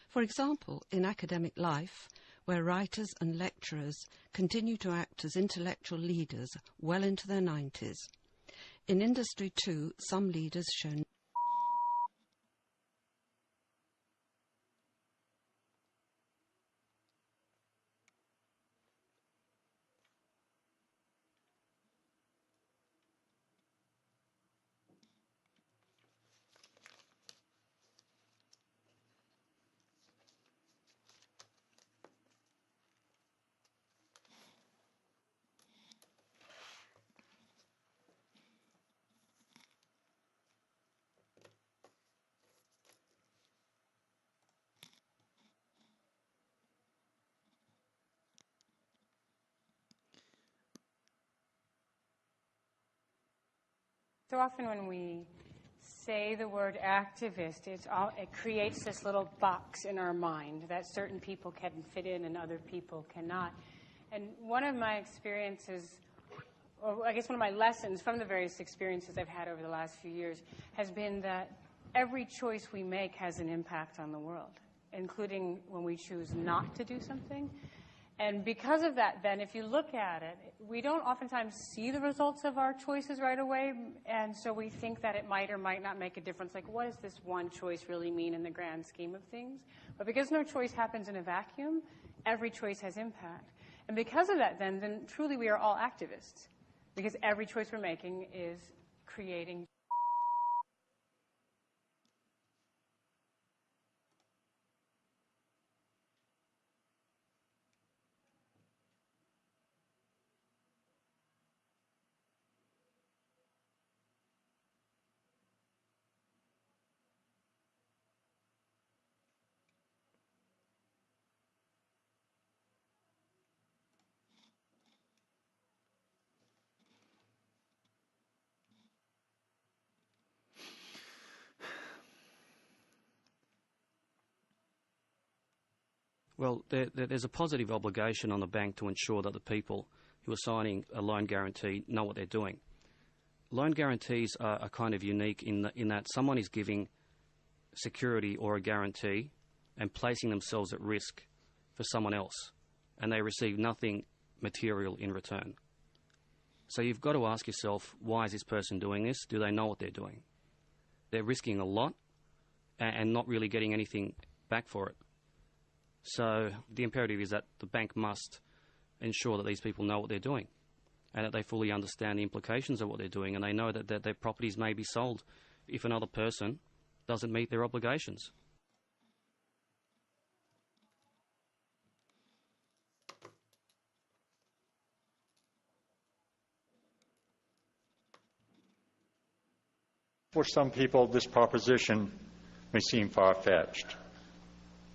For example, in academic life, where writers and lecturers continue to act as intellectual leaders well into their 90s. In industry too, some leaders show So often when we say the word activist, it creates this little box in our mind that certain people can fit in and other people cannot. And one of my experiences or I guess one of my lessons from the various experiences I've had over the last few years has been that every choice we make has an impact on the world, including when we choose not to do something. And because of that, then, if you look at it, we don't oftentimes see the results of our choices right away, and so we think that it might or might not make a difference. Like, what does this one choice really mean in the grand scheme of things? But because no choice happens in a vacuum, every choice has impact. And because of that, then truly we are all activists, because every choice we're making is creating. Well, there's a positive obligation on the bank to ensure that the people who are signing a loan guarantee know what they're doing. Loan guarantees are kind of unique in that someone is giving security or a guarantee and placing themselves at risk for someone else, and they receive nothing material in return. So you've got to ask yourself, why is this person doing this? Do they know what they're doing? They're risking a lot and not really getting anything back for it. So the imperative is that the bank must ensure that these people know what they're doing and that they fully understand the implications of what they're doing, and they know that their properties may be sold if another person doesn't meet their obligations. For some people, this proposition may seem far-fetched,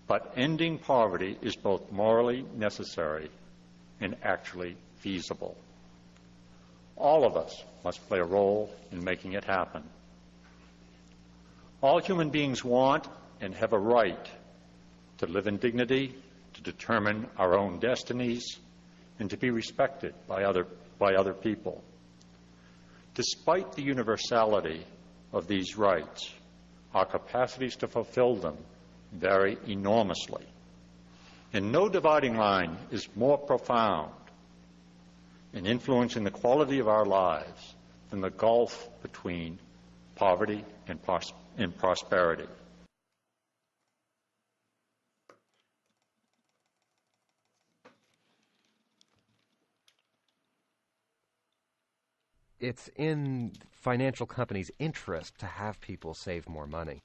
but ending poverty is both morally necessary and actually feasible. All of us must play a role in making it happen. All human beings want and have a right to live in dignity, to determine our own destinies, and to be respected by other people. Despite the universality of these rights, our capacities to fulfill them vary enormously. And no dividing line is more profound in influencing the quality of our lives than the gulf between poverty and prosperity. It's in financial companies' interest to have people save more money.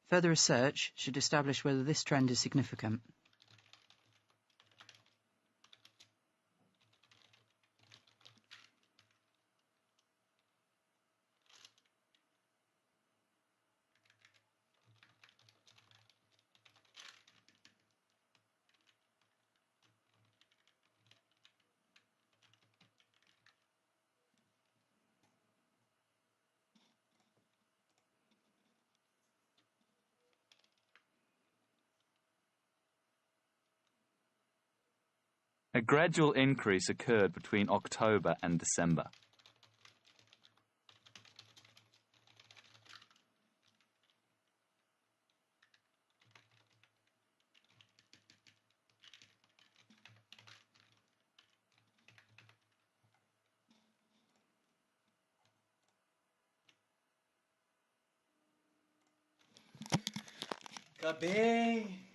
Further research should establish whether this trend is significant. A gradual increase occurred between October and December. Acabei!